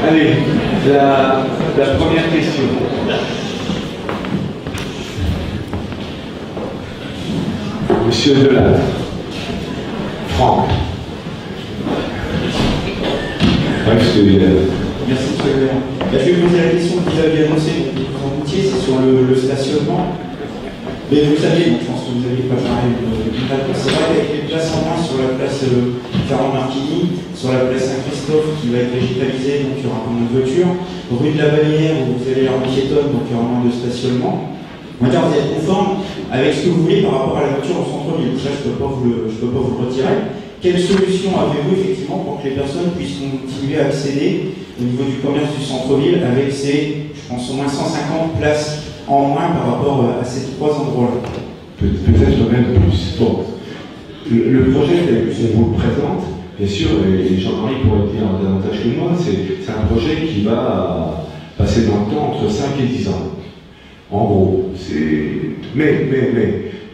Allez, la première question. Monsieur Delattre. Franck. Merci, monsieur le maire. Je vais vous poser la question que vous aviez annoncée en routier, c'est sur le stationnement. Mais vous savez, je pense que vous n'avez pas parlé une réponse. C'est vrai qu'avec les places en main sur la place Ferrand-Martigny, sur la place Saint-Christophe qui va être végétalisée, donc il y aura moins de voitures. Rue de la Vallière, où vous allez en piétonne, donc il y aura moins de stationnement. On va dire vous êtes conforme avec ce que vous voulez par rapport à la voiture au centre-ville. Ça, je ne peux pas vous le retirer. Quelle solution avez-vous effectivement pour que les personnes puissent continuer à accéder au niveau du commerce du centre-ville avec ces, je pense, au moins 150 places en moins par rapport à ces trois endroits-là? Peut-être même plus. Bon. Le projet tel qu'on vous le présente, bien sûr, et Jean-Marie pourrait dire davantage que moi, c'est un projet qui va passer dans le temps entre 5 et 10 ans. En gros, mais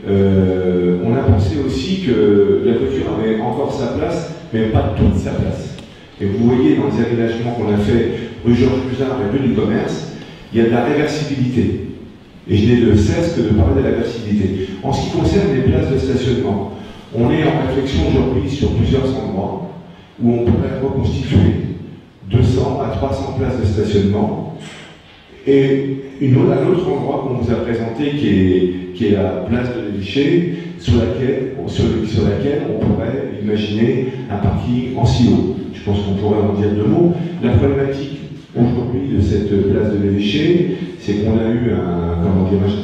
on a pensé aussi que la voiture avait encore sa place, mais pas toute sa place. Et vous voyez dans les aménagements qu'on a fait rue Georges Buzard et rue du Commerce, il y a de la réversibilité. Et je n'ai de cesse que de parler de la réversibilité. En ce qui concerne les places de stationnement, on est en réflexion aujourd'hui sur plusieurs endroits où on pourrait reconstituer 200 à 300 places de stationnement. Et un autre endroit qu'on vous a présenté qui est la place de l'Évêché, sur laquelle on pourrait imaginer un parking en silo. Je pense qu'on pourrait en dire 2 mots. La problématique aujourd'hui de cette place de l'Évêché, c'est qu'on a eu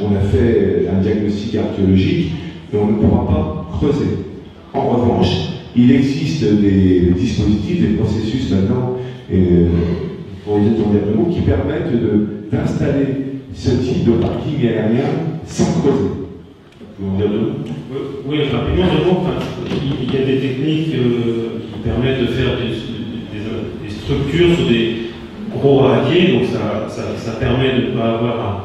on a fait un diagnostic archéologique et on ne pourra pas creuser. En revanche, il existe des dispositifs, des processus maintenant, pour les en dire 2 mots, qui permettent d'installer ce type de parking aérien sans creuser. Vous en dire 2 mots? Oui, rapidement, il y a des techniques qui permettent de faire des structures sur des gros radiers, donc ça permet de ne pas avoir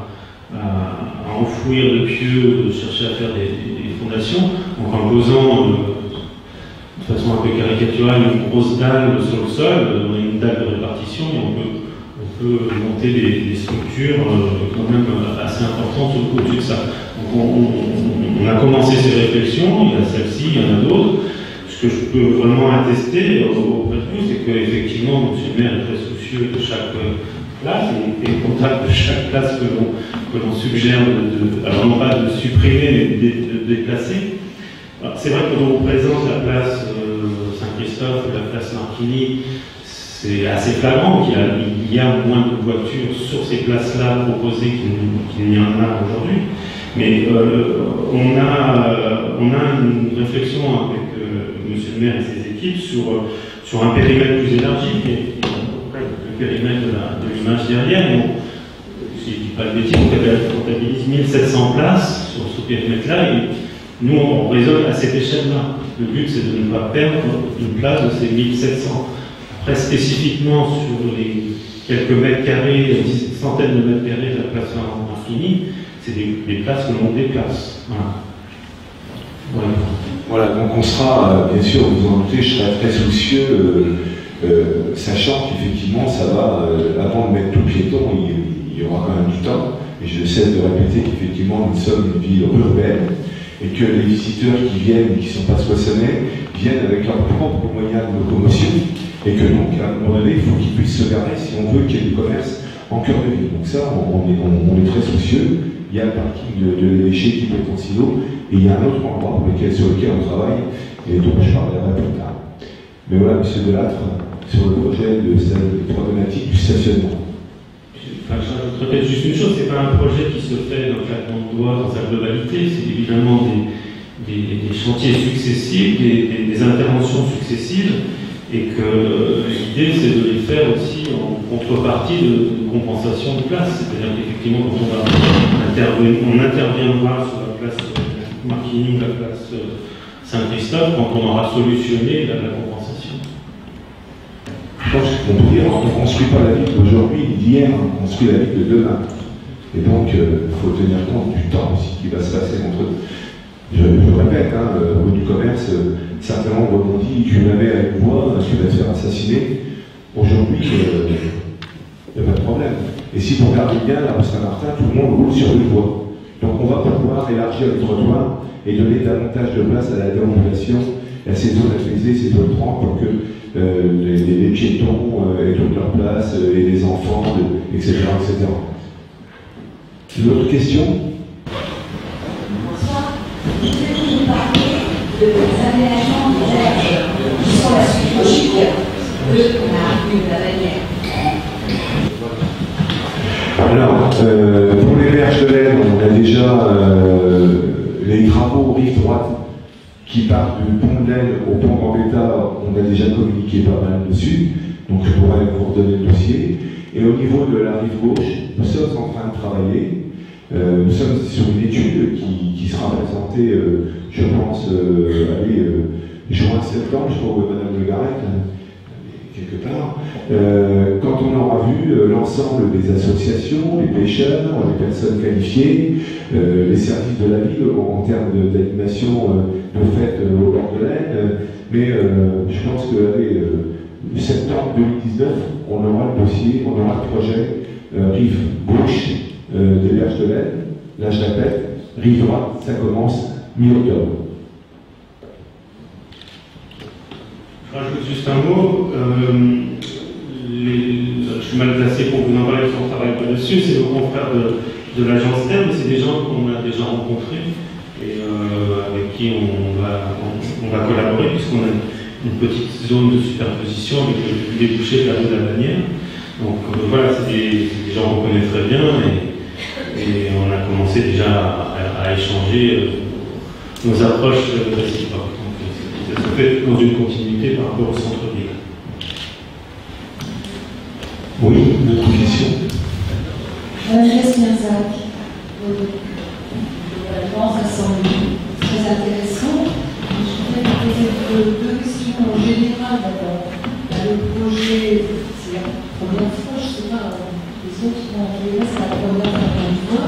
à enfouir le pieu, de chercher à faire des fondations, donc en posant de façon un peu caricaturale une grosse dalle sur le sol, on a une dalle de répartition et on peut monter des structures quand même assez importantes au-dessus de ça. Donc on a commencé ces réflexions, il y a celle-ci, il y en a d'autres. Ce que je peux vraiment attester auprès de vous, c'est qu'effectivement, M. le maire est très soucieux de chaque place et contact de chaque place que l'on suggère, alors non pas de supprimer, mais de déplacer. C'est vrai que quand on vous présente la place Saint-Christophe et la place Martigny, c'est assez flagrant qu'il y a moins de voitures sur ces places-là proposées qu'il n'y en a aujourd'hui. Mais on a une réflexion avec M. le maire et ses équipes sur un périmètre plus élargi, le périmètre de l'image derrière. Si je ne dis pas de bêtises, on comptabilise 1700 places sur ce périmètre-là, et nous on raisonne à cette échelle-là. Le but c'est de ne pas perdre une place de ces 1700. Après, spécifiquement sur les quelques mètres carrés, centaines de mètres carrés de la place Martigny, c'est des places que l'on déplace. Voilà, donc on sera, bien sûr, vous en doutez, je serai très soucieux, sachant qu'effectivement, ça va, avant de mettre tout piéton, il y aura quand même du temps, et je cesse de répéter qu'effectivement, nous sommes une ville urbaine, et que les visiteurs qui viennent, qui ne sont pas soissonnés, viennent avec leurs propres moyens de locomotion, et que donc, à un moment donné, il faut qu'ils puissent se garer si on veut qu'il y ait du commerce en cœur de ville. Donc ça, on est très soucieux. Il y a le parking de l'Évêché qui peut être en silo, et il y a un autre endroit sur lequel on travaille, et dont je parlerai plus tard. Mais voilà, M. Delattre, sur le projet de cette problématique du stationnement. Je répète juste une chose, c'est pas un projet qui se fait d'un claquement de doigts dans sa globalité, c'est évidemment des chantiers successifs, des interventions successives, et que l'idée c'est de les faire aussi en contrepartie de compensation de place. C'est-à-dire qu'effectivement quand on interviendra sur la place Martigny, la place Saint-Christophe, quand on aura solutionné la compensation. Je pense qu'on peut dire qu'on ne construit pas la ville d'aujourd'hui ni d'hier, on construit la ville de demain. Et donc il faut tenir compte du temps aussi qui va se passer entre eux. Je répète, rue du Commerce, certainement rebondit, tu l'avais avec moi, tu vas te faire assassiner. Aujourd'hui, problème. Et si vous regardez bien, la rue Saint-Martin, tout le monde roule sur une voie. Donc on va pouvoir élargir le trottoir et donner davantage de place à la déambulation, à ces zones apaisées, ces zones franches, pour que les piétons aient toute leur place, et les enfants, etc., etc. D'autres questions? Bonsoir. Je vais vous parler des aménagements des airs qui sont la suite logique de la rue de la Bagnère. Alors, pour les berges de l'Aisne, on a déjà les travaux rive droite qui partent du pont de l'Aisne au pont Gambetta, on a déjà communiqué pas mal dessus, donc je pourrais vous redonner le dossier. Et au niveau de la rive gauche, nous sommes en train de travailler. Nous sommes sur une étude qui sera présentée, je pense, juin-septembre, je crois, où Madame Le Garrec, quelque part, quand on aura vu l'ensemble des associations, les pêcheurs, les personnes qualifiées, les services de la ville en termes d'animation de fête au bord de l'Aisne, mais je pense que septembre 2019, on aura le dossier, on aura le projet rive gauche des berges de l'Aisne. Là je répète, rive droite, ça commence mi-octobre. Je rajoute juste un mot. Je suis mal placé pour vous en parler parce qu'on ne travaille pas dessus. C'est nos confrères de l'agence Terre, mais c'est des gens qu'on a déjà rencontrés et avec qui on va collaborer, puisqu'on a une petite zone de superposition avec le débouché de la rue de la Bagnère. Donc voilà, c'est des gens qu'on connaît très bien et on a commencé déjà à échanger nos approches réciproques. Donc ça se fait dans une continuité par rapport au centre-ville. Oui, une autre question. Jasmine Zach, globalement, ça semble très intéressant. Je voudrais vous poser deux questions en général. D'abord, le projet, c'est la première fois, je ne sais pas, les autres, c'est la première fois.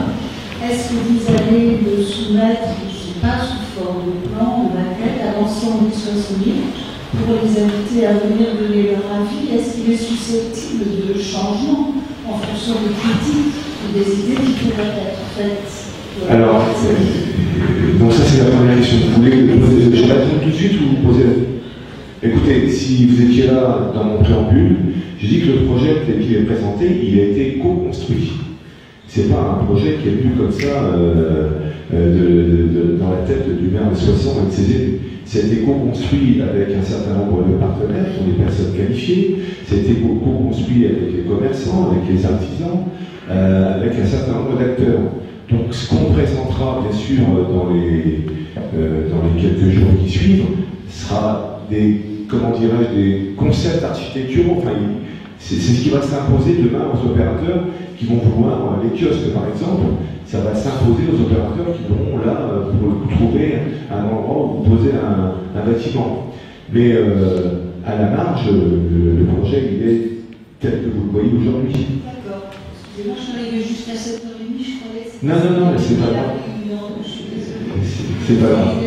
Est-ce que vous allez le soumettre, je ne sais pas, sous forme de plan, de maquette, à l'ensemble des soissonniers pour les inviter à venir donner leur avis? Est-ce qu'il est susceptible de changement en fonction des critiques ou des idées qui pourraient être faites? Alors, donc ça c'est la première question. Vous voulez que je réponde tout de suite ou vous posez? Écoutez, si vous étiez là dans mon préambule, j'ai dit que le projet tel qu'il est présenté, il a été co-construit. C'est pas un projet qui est venu comme ça dans la tête du maire de Soissons et de ses élus. C'était co-construit avec un certain nombre de partenaires, qui sont des personnes qualifiées. C'était co-construit avec les commerçants, avec les artisans, avec un certain nombre d'acteurs. Donc ce qu'on présentera bien sûr dans les quelques jours qui suivent sera des concepts architecturaux. Enfin, c'est ce qui va s'imposer demain aux opérateurs qui vont vouloir les kiosques par exemple. Ça va s'imposer aux opérateurs qui vont là pour trouver un endroit où poser un bâtiment. Mais à la marge, le projet il est tel que vous le voyez aujourd'hui. D'accord. Excusez-moi, je suis arrivée juste à 7h30, je croyais. Non, c'est pas grave. C'est pas grave.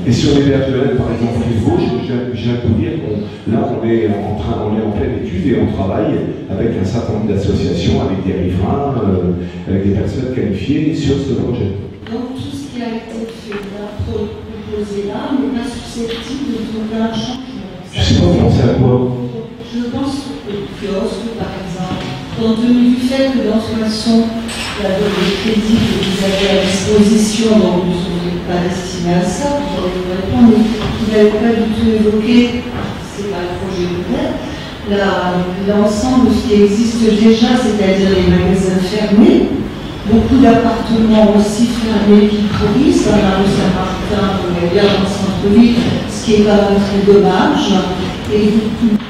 Et sur les berges de l'Aisne, par exemple, rive gauche, je viens de vous dire qu'on est en pleine étude et on travaille avec un certain nombre d'associations, avec des riverains, avec des personnes qualifiées sur ce projet. Donc tout ce qui a été fait là, proposé là, n'est pas susceptible de trouver un changement. Je ne sais pas comment c'est à quoi. Je pense au kiosque, par exemple, compte tenu du fait que dans ce façon, la donne de crédit que vous avez à disposition, donc vous n'êtes pas destiné à ça, vous allez vous répondre, mais vous n'avez pas du tout évoqué, c'est pas le projet ouvert, l'ensemble de ce qui existe déjà, c'est-à-dire les magasins fermés, beaucoup d'appartements aussi fermés qui pourrissent, dans la rue Saint-Martin, on est bien dans le centre-ville, ce qui est quand même très dommage, et vous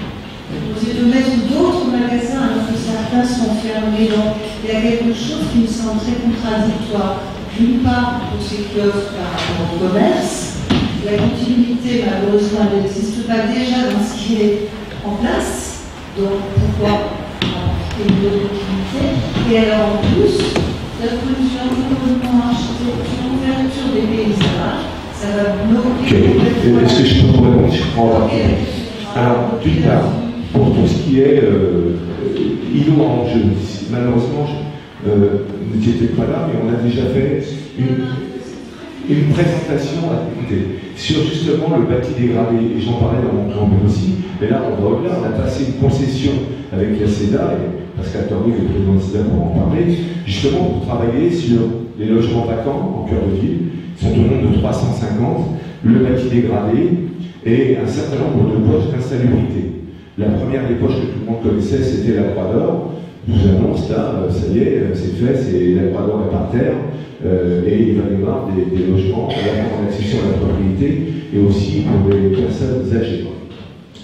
de mettre d'autres magasins alors que certains sont fermés. Donc il y a quelque chose qui me semble très contradictoire. D'une part, pour ces kiosques par rapport au commerce, la continuité malheureusement n'existe pas déjà dans ce qui est en place. Donc pourquoi apporter une continuité? Et alors en plus, d'un point de vue environnement, architecture, ouverture des paysages, ça va bloquer. Est-ce que je peux vous répondre? Alors, d'une part, pour tout ce qui est îlot à enjeu. Malheureusement, vous n'étiez pas là, mais on a déjà fait une présentation à écouter sur justement le bâti dégradé, et j'en parlais dans mon préambule aussi, mais là on va au-delà, on a passé une concession avec la CEDA, et Pascal Torry, le président de CEDA, pour en parler, justement pour travailler sur les logements vacants en cœur de ville, qui sont au nombre de 350, le bâti dégradé, et un certain nombre de poches d'insalubrité. La première des poches que tout le monde connaissait, c'était la Croix d'Or. Je vous annonce, là, ça y est, c'est fait, la Croix d'Or est par terre, et il va y avoir des logements à la fois en accession à la propriété et aussi pour les personnes âgées.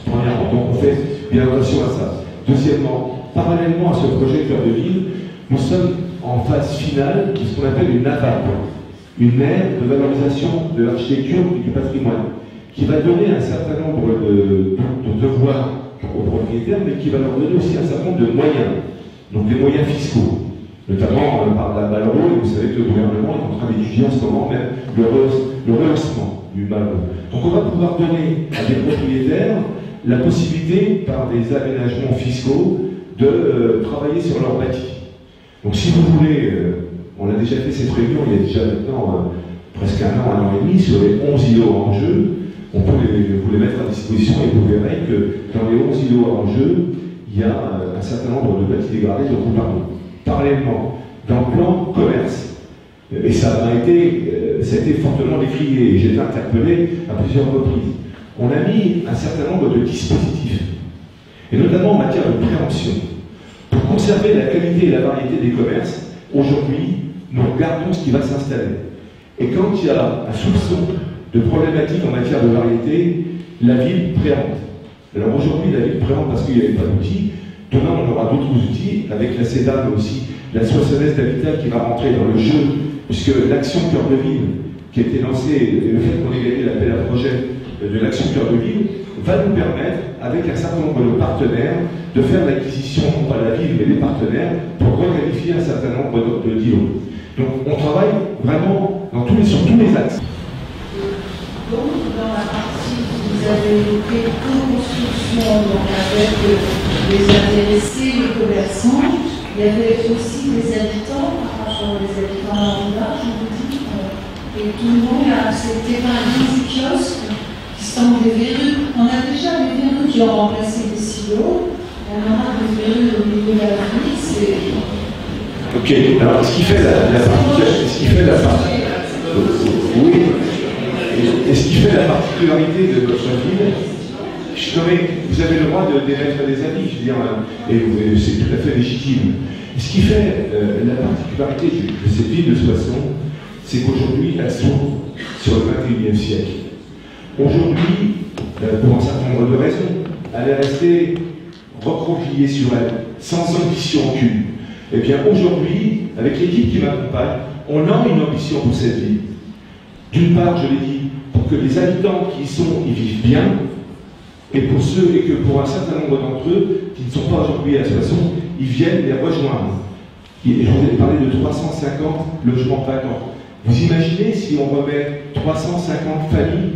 Premièrement, donc on fait bien attention à ça. Deuxièmement, parallèlement à ce projet cœur de ville, nous sommes en phase finale de ce qu'on appelle une AVAP, une aire de valorisation de l'architecture et du patrimoine, qui va donner un certain nombre de devoirs aux propriétaires, mais qui va leur donner aussi un certain nombre de moyens, donc des moyens fiscaux, notamment par la Malraux, et vous savez que le gouvernement est en train d'étudier en ce moment même le rehaussement du Malraux. Donc on va pouvoir donner à des propriétaires la possibilité, par des aménagements fiscaux, de travailler sur leur bâti. Donc si vous voulez, on a déjà fait cette réunion il y a déjà maintenant presque un an et demi, sur les 11 îlots en jeu. On peut vous les mettre à disposition et vous verrez que dans les 11 îlots en jeu, il y a un certain nombre de bâtis dégradés dont nous parlons. Parallèlement, dans le plan commerce, et ça a été fortement décrié, et j'ai été interpellé à plusieurs reprises, on a mis un certain nombre de dispositifs, et notamment en matière de préemption. Pour conserver la qualité et la variété des commerces, aujourd'hui, nous regardons ce qui va s'installer. Et quand il y a un soupçon de problématiques en matière de variété, la ville préempte. Alors aujourd'hui, la ville préempte parce qu'il n'y avait pas d'outils. Demain, on aura d'autres outils, avec la CEDA, mais aussi la soissonneuse d'habitat qui va rentrer dans le jeu, puisque l'action cœur de ville, qui a été lancée, et le fait qu'on ait gagné l'appel à projet de l'action cœur de ville, va nous permettre, avec un certain nombre de partenaires, de faire l'acquisition, non pas la ville, mais les partenaires, pour requalifier un certain nombre d'îlots. Donc on travaille vraiment sur tous les axes. Donc, dans la partie que vous avez évoquée, co-construction, donc avec les intéressés, les commerçants, il y avait aussi des habitants, par rapport aux habitants là, je vous dis, et tout le monde a accepté par exemple des kiosques qui sont des verrues. On a déjà des verrues qui ont remplacé des silos, on aura des verrues au niveau de la ville, c'est... Ok, alors ce qui fait la oui. Et ce qui fait la particularité de votre ville, vous avez le droit d'émettre des avis, je veux dire, et c'est tout à fait légitime. Et ce qui fait la particularité de cette ville de Soissons, c'est qu'aujourd'hui, elle s'ouvre sur le XXIe siècle. Aujourd'hui, pour un certain nombre de raisons, elle est restée recroquevillée sur elle, sans ambition aucune. Et bien aujourd'hui, avec l'équipe qui m'accompagne, on a une ambition pour cette ville. D'une part, je l'ai dit, pour que les habitants qui y sont, y vivent bien, et que pour un certain nombre d'entre eux, qui ne sont pas aujourd'hui à Soissons, ils viennent les rejoindre. Et je vous ai parlé de 350 logements vacants. Vous imaginez si on remet 350 familles,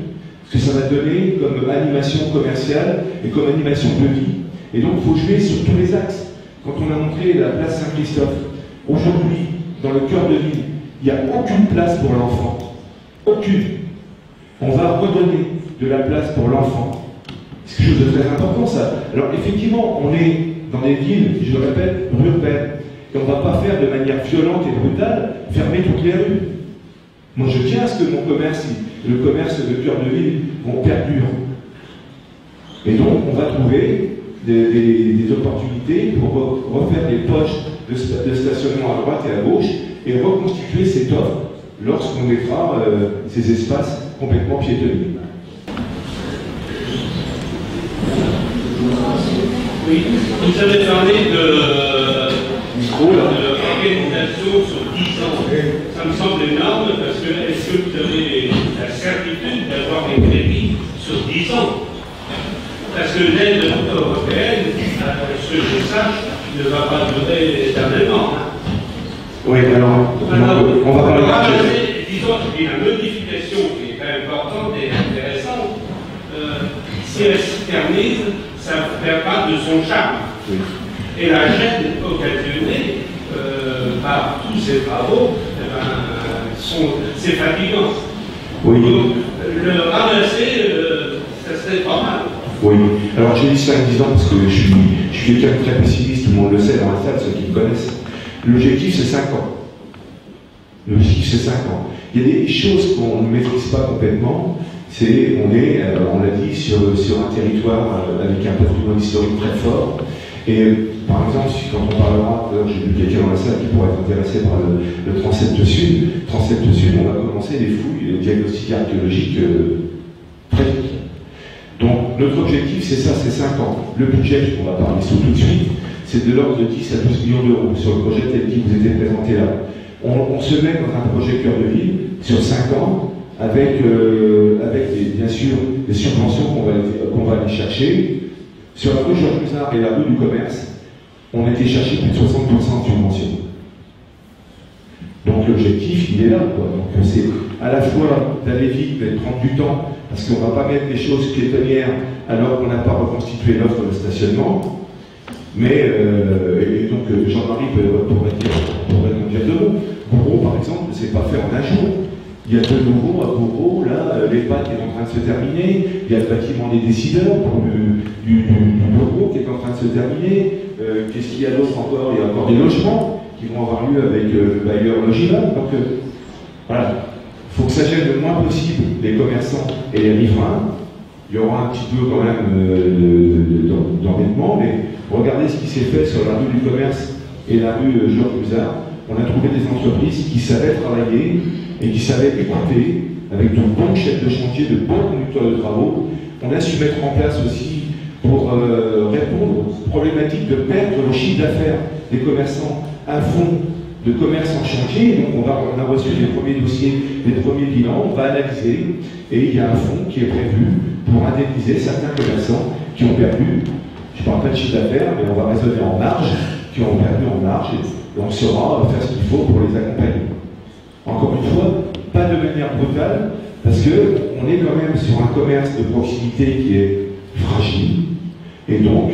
ce que ça va donner comme animation commerciale et comme animation de vie. Et donc, il faut jouer sur tous les axes. Quand on a montré la place Saint-Christophe, aujourd'hui, dans le cœur de ville, il n'y a aucune place pour l'enfant. Aucune. On va redonner de la place pour l'enfant. C'est quelque chose de très important, ça. Alors, effectivement, on est dans des villes, je le répète, urbaines. Et on ne va pas faire de manière violente et brutale, fermer toutes les rues. Moi, je tiens à ce que mon commerce, le commerce de cœur de ville, perdure. Et donc, on va trouver des opportunités pour refaire des poches de stationnement à droite et à gauche et reconstituer cette offre lorsqu'on mettra ces espaces complètement piétonnés. Oui, vous avez parlé d'organisation sur 10 ans. Ça me semble énorme parce que est-ce que vous avez la certitude d'avoir les crédits sur 10 ans? Parce que l'aide européenne, ce que je sache, ne va pas durer éternellement. Oui, alors, on va parler de disons qu'il y a une modification qui est très importante et intéressante. Si elle se termine, ça ne fait pas de son charme. Oui. Et la gêne occasionnée par tous ces travaux, c'est fatigant. Oui. Donc, le ramasser, ça serait pas mal. Oui. Alors j'ai dit 5-10 ans parce que je suis quelqu'un de très pessimiste, tout le monde le sait dans la salle, ceux qui me connaissent. L'objectif c'est 5 ans. L'objectif c'est 5 ans. Il y a des choses qu'on ne maîtrise pas complètement. On l'a dit, sur un territoire avec un patrimoine historique très fort. Et par exemple, quand on parlera, j'ai vu quelqu'un dans la salle qui pourrait être intéressé par le transept sud, on va commencer des fouilles diagnostiques archéologiques très vite. Donc notre objectif c'est ça, c'est 5 ans. Le budget, on va parler tout de suite, c'est de l'ordre de 10 à 12 millions d'euros sur le projet tel qu'il vous était présenté là. On se met dans un projet cœur de ville sur 5 ans avec bien sûr des subventions qu'on va aller chercher. Sur la rue Georges Musard et la rue du Commerce, on a été chercher plus de 60% de subventions. Donc l'objectif, il est là, quoi. Donc c'est à la fois d'aller vite, de prendre du temps, parce qu'on ne va pas mettre des choses piétonnières alors qu'on n'a pas reconstitué l'offre de stationnement. Mais, et donc Jean-Marie pourrait nous dire deux mots. Bourreau, par exemple, ne s'est pas fait en un jour. Il y a de nouveau à Bourreau, là, l'EHPAD qui est en train de se terminer, il y a le bâtiment des décideurs du bureau qui est en train de se terminer. Qu'est-ce qu'il y a d'autre encore? Il y a encore des logements qui vont avoir lieu avec le bailleur Logival. Donc voilà, il faut que ça gêne le moins possible les commerçants et les riverains. Il y aura un petit peu quand même d'embêtement, mais regardez ce qui s'est fait sur la rue du Commerce et la rue Georges Musard. On a trouvé des entreprises qui savaient travailler et qui savaient écouter avec de bons chefs de chantier, de bons conducteurs de travaux. On a su mettre en place aussi pour répondre aux problématiques de perdre le chiffre d'affaires des commerçants un fonds de commerce en chantier. Donc on a reçu les premiers dossiers, les premiers bilans, on va analyser et il y a un fonds qui est prévu pour indemniser certains commerçants qui ont perdu, je ne parle pas de chiffre d'affaires, mais on va raisonner en marge, qui ont perdu en marge et on saura faire ce qu'il faut pour les accompagner. Encore une fois, pas de manière brutale, parce qu'on est quand même sur un commerce de proximité qui est fragile. Et donc,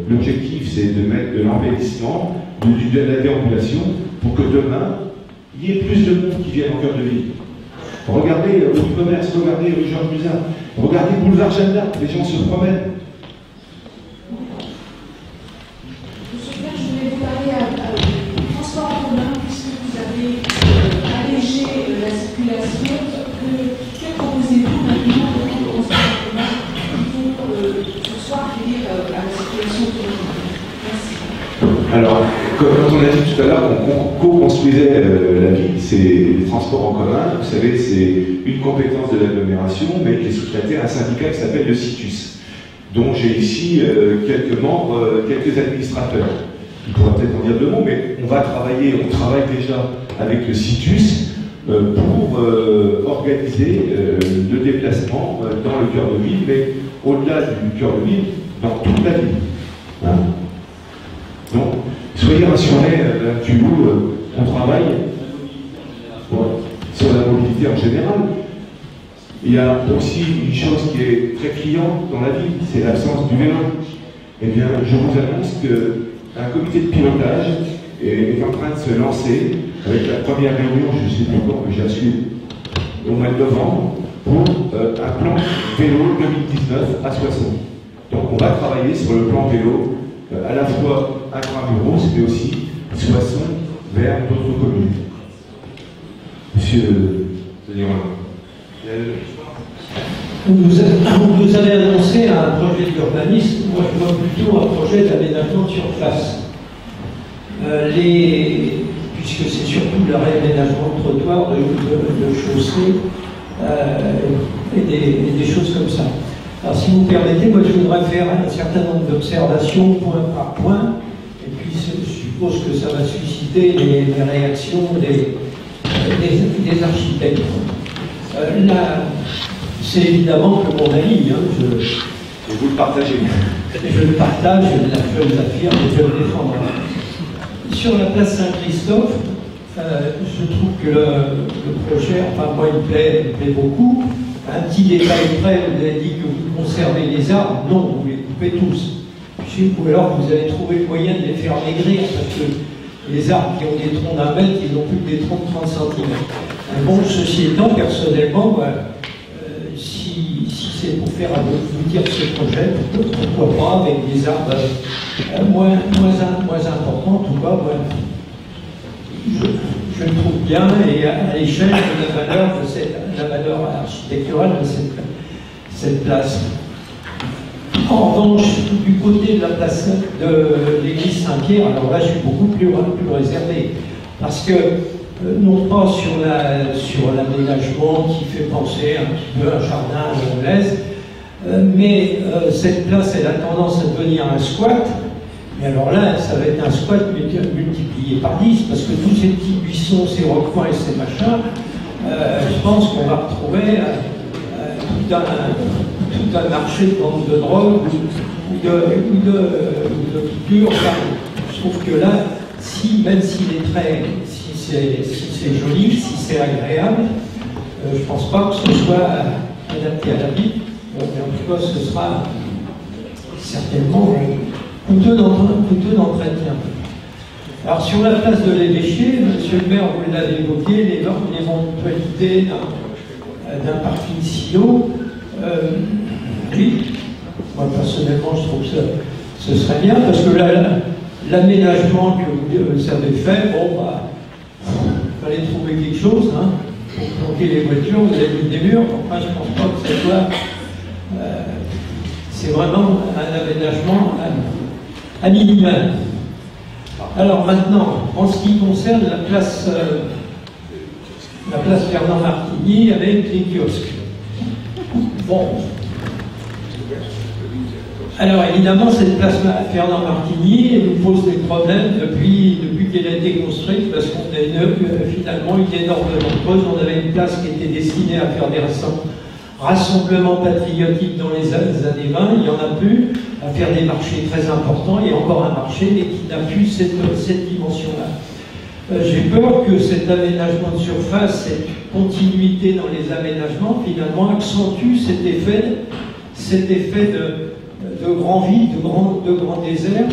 l'objectif, c'est de mettre de l'embellissement, de la déambulation, pour que demain, il y ait plus de monde qui vienne en cœur de ville. Regardez rue du Commerce, regardez rue Georges Musard, regardez boulevard Jeanne d'Arc, les gens se promènent. Monsieur le maire, je voulais vous parler du transport en commun, puisque vous avez allégé la circulation. Que proposez-vous maintenant pour le transport en commun pour ce soir accueillir à la circulation automobile? Merci. Alors, comme on a dit tout à l'heure, on co-construisait la ville, c'est les transports en commun. Vous savez, c'est une compétence de l'agglomération, mais qui est sous-traitée à un syndicat qui s'appelle le CITUS, dont j'ai ici quelques membres, quelques administrateurs. Il pourra peut-être en dire deux mots, mais on travaille déjà avec le CITUS pour organiser le déplacement dans le cœur de ville, mais au-delà du cœur de ville, dans toute la ville. Hein? Donc, soyez rassurés, on travaille sur la mobilité en général. Il y a aussi une chose qui est très criante dans la ville, c'est l'absence du vélo. Eh bien, je vous annonce qu'un comité de pilotage est en train de se lancer avec la première réunion, je ne sais plus quand, mais j'ai assuré au mois de novembre, pour un plan vélo 2019 à 60. Donc on va travailler sur le plan vélo, à la fois intramuros, mais aussi Soissons vers d'autres communes. Monsieur vous avez annoncé un projet d'urbanisme, moi je vois plutôt un projet d'aménagement de surface. Puisque c'est surtout le réaménagement de trottoirs, de chaussées et des choses comme ça. Alors si vous me permettez, moi je voudrais faire un certain nombre d'observations point par point, et puis je suppose que ça va susciter les réactions des architectes. Là, c'est évidemment que mon avis, et vous le partagez. Je le partage, je l'affirme et je le défends. Sur la place Saint-Christophe, je trouve que le projet, enfin moi il me plaît beaucoup. Un petit détail près, vous avez dit que vous conservez les arbres. Non, vous coupez tous. Ou alors vous allez trouver le moyen de les faire maigrir, parce que les arbres qui ont des troncs d'1 mètre, ils n'ont plus que des troncs de 30 cm. Bon, ceci étant, personnellement, si c'est pour faire aboutir ce projet, pourquoi pas avec des arbres moins importants, en tout cas, je le trouve bien, et à l'échelle de la valeur architecturale de cette place. En revanche, du côté de la place de l'église Saint-Pierre, alors là je suis beaucoup plus réservé, parce que non pas sur l'aménagement qui fait penser un petit peu à un jardin à l'anglaise, mais cette place elle a tendance à devenir un squat, mais alors là ça va être un squat multiplié par 10, parce que tous ces petits buissons, ces recoins et ces machins, je pense qu'on va retrouver tout un marché de vente de drogue ou de piqûres. Je trouve que là, même s'il est si c'est joli, si c'est agréable, je ne pense pas que ce soit adapté à la vie. Mais en tout cas, ce sera certainement coûteux d'entretien. Alors sur la place de l'évêché, monsieur le maire, vous l'avez évoqué, l'éventualité d'un parking silo. Oui, moi personnellement je trouve que ce serait bien, parce que l'aménagement que vous avez fait, il fallait trouver quelque chose pour planter les voitures, vous avez mis des murs, enfin je ne pense pas que ce soit c'est vraiment un aménagement à minimum. Alors maintenant, en ce qui concerne la place Bernard Martigny avec les kiosques. Bon. Alors évidemment, cette place Fernand Martigny, elle nous pose des problèmes depuis qu'elle a été construite, parce qu'on a finalement une énorme creuse. On avait une place qui était destinée à faire des rassemblements patriotiques dans les années 20, il n'y en a plus, à faire des marchés très importants, il y a encore un marché, mais qui n'a plus cette dimension-là. J'ai peur que cet aménagement de surface, cette continuité dans les aménagements, finalement accentue cet effet de grand vide, de grand désert.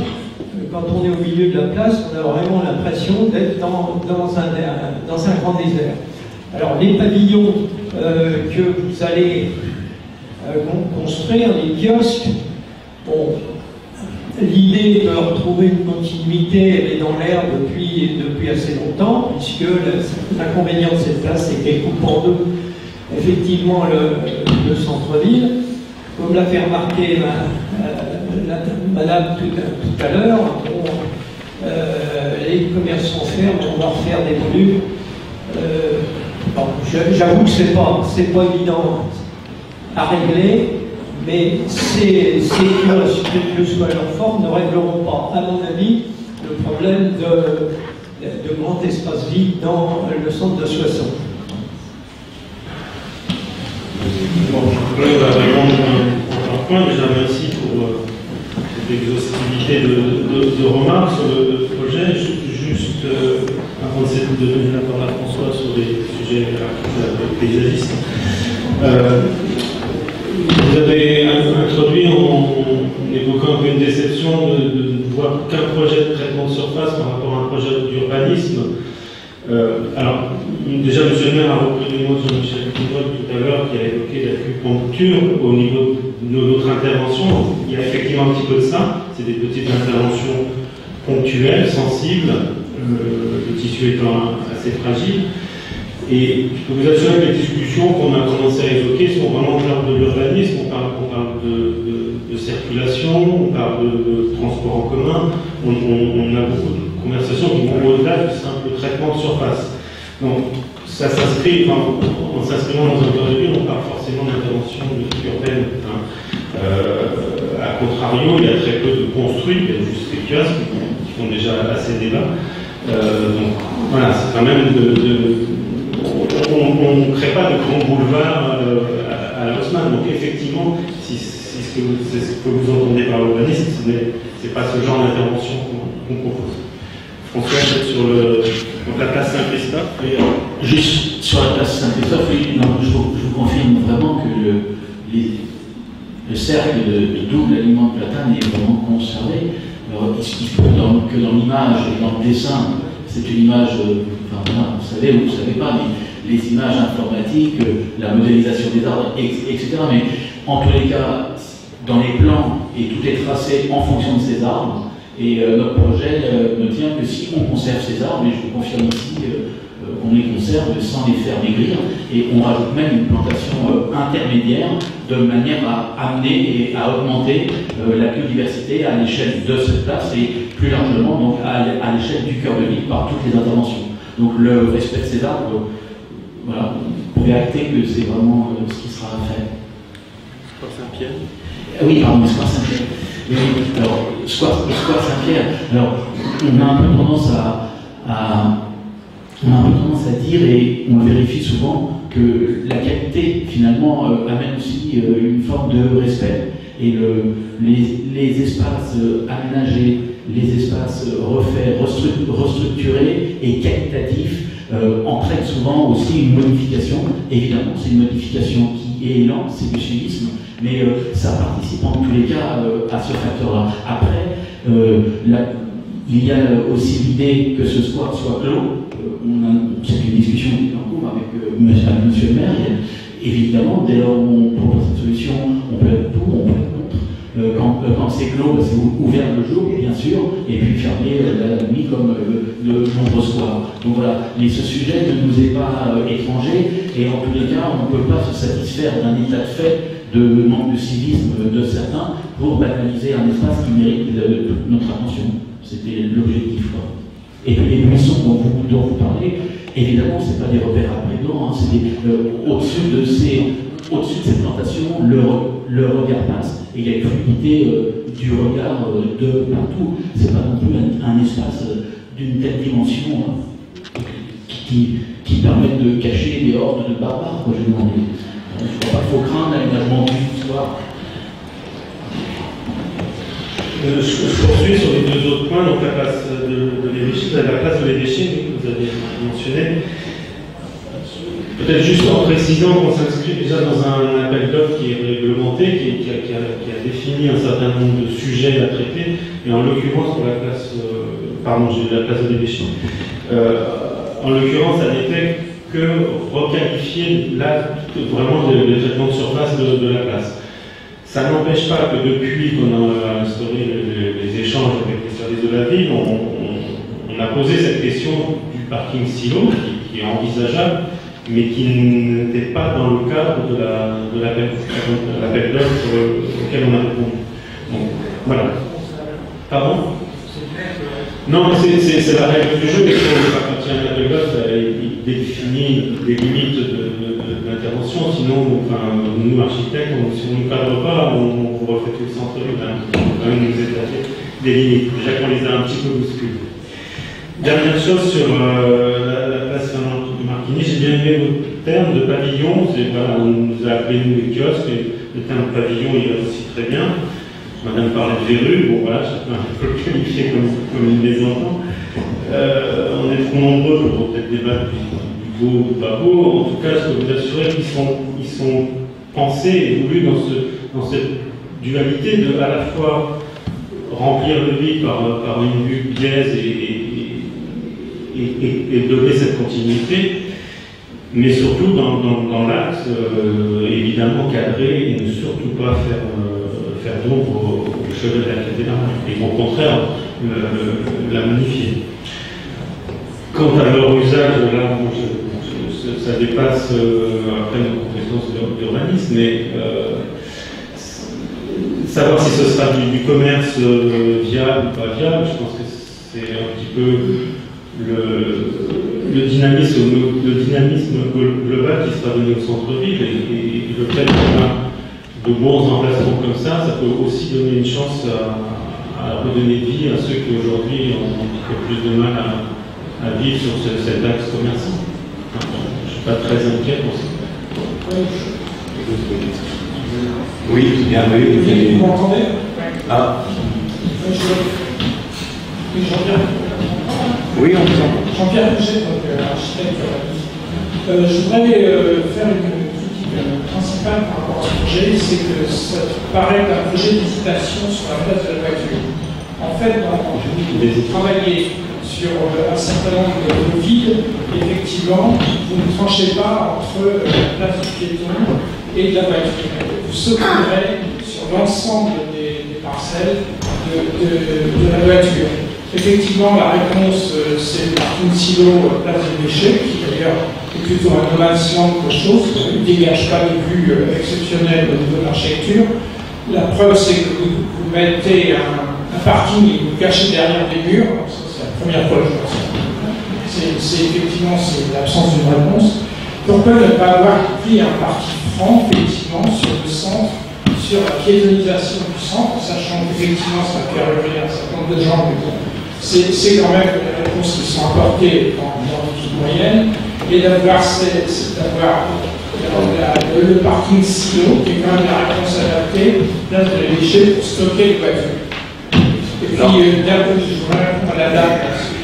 Quand on est au milieu de la place, on a vraiment l'impression d'être dans un grand désert. Alors les pavillons que vous allez construire, les kiosques, bon, l'idée de retrouver une continuité, elle est dans l'air depuis assez longtemps, puisque l'inconvénient de cette place, c'est qu'elle coupe en deux effectivement le centre-ville. Comme l'a fait remarquer madame tout à l'heure, les commerçants ferment, on va refaire des volumes. J'avoue que c'est pas évident à régler, mais ces kiosques, quelle que soit leur forme, ne régleront pas, à mon avis, le problème de grand espace vide dans le centre de Soissons. Bon, je vais répondre un point. Déjà, merci pour cette exhaustivité de remarques sur le projet. Juste avant de donner la parole à François sur les sujets paysagistes. Vous avez introduit en évoquant un peu une déception de voir qu'un projet de traitement de surface par rapport à un projet d'urbanisme. Alors, déjà, M. le maire a repris les mots de Jean-Michel Pinot tout à l'heure, qui a évoqué l'acupuncture au niveau de notre intervention. Il y a effectivement un petit peu de ça. C'est des petites interventions ponctuelles, sensibles, le tissu étant assez fragile. Et je peux vous assurer que les discussions qu'on a commencé à évoquer sont vraiment de l'ordre de l'urbanisme. On parle de circulation, on parle de transport en commun. On a beaucoup de conversations qui vont au-delà du simple traitement de surface. Donc, ça s'inscrit, en s'inscrivant dans un cœur de ville, on parle forcément d'intervention urbaine. A contrario, il y a très peu de construits, il y a juste des kiosques qui font déjà assez débat. Donc, voilà, c'est quand même on ne crée pas de grands boulevards à l'Haussmann. Donc, effectivement, si c'est ce que vous entendez par l'urbanisme, ce n'est pas ce genre d'intervention qu'on propose. François, sur la place Saint-Christophe. Juste sur la place Saint-Christophe, oui, non, je vous confirme vraiment que le cercle de double alignement de platane est vraiment conservé. Alors, il se peut que dans l'image et dans le dessin, c'est une image, enfin voilà, vous savez ou vous ne savez pas, mais les images informatiques, la modélisation des arbres, etc. Mais en tous les cas, dans les plans, et tout est tracé en fonction de ces arbres. Et notre projet ne tient que si on conserve ces arbres, et je vous confirme ici qu'on les conserve sans les faire maigrir, et on rajoute même une plantation intermédiaire de manière à amener et à augmenter la biodiversité à l'échelle de cette place et plus largement donc à l'échelle du cœur de ville par toutes les interventions. Donc le respect de ces arbres, voilà, vous pouvez acter que c'est vraiment ce qui sera fait. Square Saint-Pierre. Oui, pardon, Square Saint-Pierre. Oui, alors, Square Saint-Pierre, alors, on a un peu tendance à dire, et on le vérifie souvent, que la qualité, finalement, amène aussi une forme de respect. Et les espaces aménagés, les espaces refaits, restructurés et qualitatifs entraînent souvent aussi une modification. Évidemment, c'est une modification qui est lente, c'est du suivisme, mais ça participe en tous les cas à ce facteur-là. Après, il y a aussi l'idée que ce square soit clos. C'est une discussion qui est en cours avec monsieur le maire. Évidemment, dès lors où on propose cette solution, on peut être pour, on peut être contre. Quand c'est clos, c'est ouvert le jour, bien sûr, et puis fermé la nuit comme de nombreux soirs. Donc voilà, mais ce sujet ne nous est pas étranger, et en tous les cas, on ne peut pas se satisfaire d'un état de fait de manque de civisme de certains pour banaliser un espace qui mérite toute notre attention. C'était l'objectif. Et puis les buissons dont vous parlez, évidemment, ce n'est pas des repères après blanc, hein, c'est au-dessus de ces plantations, le regard passe et il y a une fluidité du regard de partout. Ce n'est pas non plus un espace d'une telle dimension qui permet de cacher des hordes de barbares, quoi, j'ai demandé. Je ne crois pas qu'il faut craindre l'aménagement du soir. Je poursuis sur les deux autres points, donc la place de l'évêché, la place de l'évêché que vous avez mentionné. Peut-être juste en précisant qu'on s'inscrit déjà dans un appel d'offres qui est réglementé, qui a défini un certain nombre de sujets à traiter, et en l'occurrence pour la place, la place de l'évêché. En l'occurrence, ça n'était que requalifier vraiment le traitement de surface de la place. Ça n'empêche pas que depuis qu'on a instauré les échanges avec les services de la ville, on a posé cette question du parking silo, qui est envisageable, mais qui n'était pas dans le cadre de l'appel d'offres auquel on a répondu. Donc, voilà. Pardon ? Non, c'est la règle du jeu, et quand il y a un appel d'offres, il définit les limites de l'intervention, sinon, nous architectes, si on ne cadre pas, on refait tout le centre-ville, on peut quand même nous établir des limites, déjà qu'on les a un petit peu bousculées. Dernière chose sur la place Fernand-Marquigny, j'ai bien aimé votre terme de pavillon, voilà, on nous a appelé nous les kiosques, et le terme pavillon il est aussi très bien. Madame parlait de verrue, bon voilà, chacun peut le qualifier comme il les entend. On est trop nombreux pour peut-être débattre du beau ou du pas beau. En tout cas, je peux vous assurer qu'ils sont pensés et voulus dans cette dualité de à la fois remplir le vide par une vue biaise et donner cette continuité, mais surtout dans l'axe, évidemment cadré et ne surtout pas faire d'ombre au chevet de la cathédrale, et au contraire la magnifier. Quant à leur usage, là, ça dépasse après nos compétences d'urbanisme, mais savoir si ce sera du commerce viable ou pas viable, je pense que c'est un petit peu le dynamisme global qui sera donné au centre-ville, et le fait qu'on a de bons emplacements comme ça peut aussi donner une chance à redonner vie à ceux qui aujourd'hui ont un petit peu plus de mal à vivre sur cet axe commerçant. Je ne suis pas très inquiet pour ça. Oui, bien, oui. Vous m'entendez? Ah. Jean-Pierre. Oui, on vous entend. Jean-Pierre Couchet, architecte. Je voudrais faire une critique principale principal par rapport à ce projet, c'est que ça paraît un projet d'hésitation sur la place de la voiture. En fait, vous travaillez sur un certain nombre de villes, effectivement, vous ne tranchez pas entre la place du piéton et de la voiture. Vous s'occuperez sur l'ensemble des parcelles de la voiture. Effectivement, la réponse, c'est le parking silo place des déchets, qui d'ailleurs est plutôt un no man's land qu'autre chose, qui ne dégage pas des vues exceptionnelles au niveau de l'architecture. La preuve, c'est que vous mettez un parking et vous cachez derrière des murs. Alors, ça, c'est la première fois que je vois ça. Effectivement, c'est l'absence d'une réponse. Pourquoi ne pas avoir pris un parti franc, effectivement, sur le centre, sur la piétonisation du centre, sachant qu'effectivement, ça fait rêver un certain nombre de gens, mais bon, c'est quand même les réponses qui sont apportées dans les villes moyennes, et d'avoir le parking silo, qui est quand même la réponse adaptée, place de déchets pour stocker les voitures. Et puis, je voudrais répondre à la dame,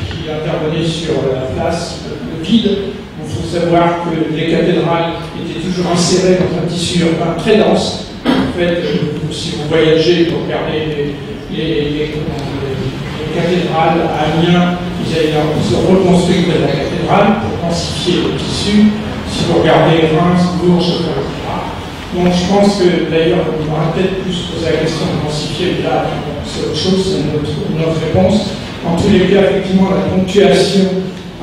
qui intervenait sur la place, le vide. Il faut savoir que les cathédrales étaient toujours insérées dans un tissu urbain très dense. En fait, si vous voyagez pour regarder les cathédrales à Amiens, ils ont reconstruit la cathédrale pour densifier le tissu. Si vous regardez Reims, Bourges, etc. Donc je pense que d'ailleurs on aura peut-être plus posé la question de densifier, mais là c'est autre chose, c'est notre réponse. En tous les cas, effectivement, la ponctuation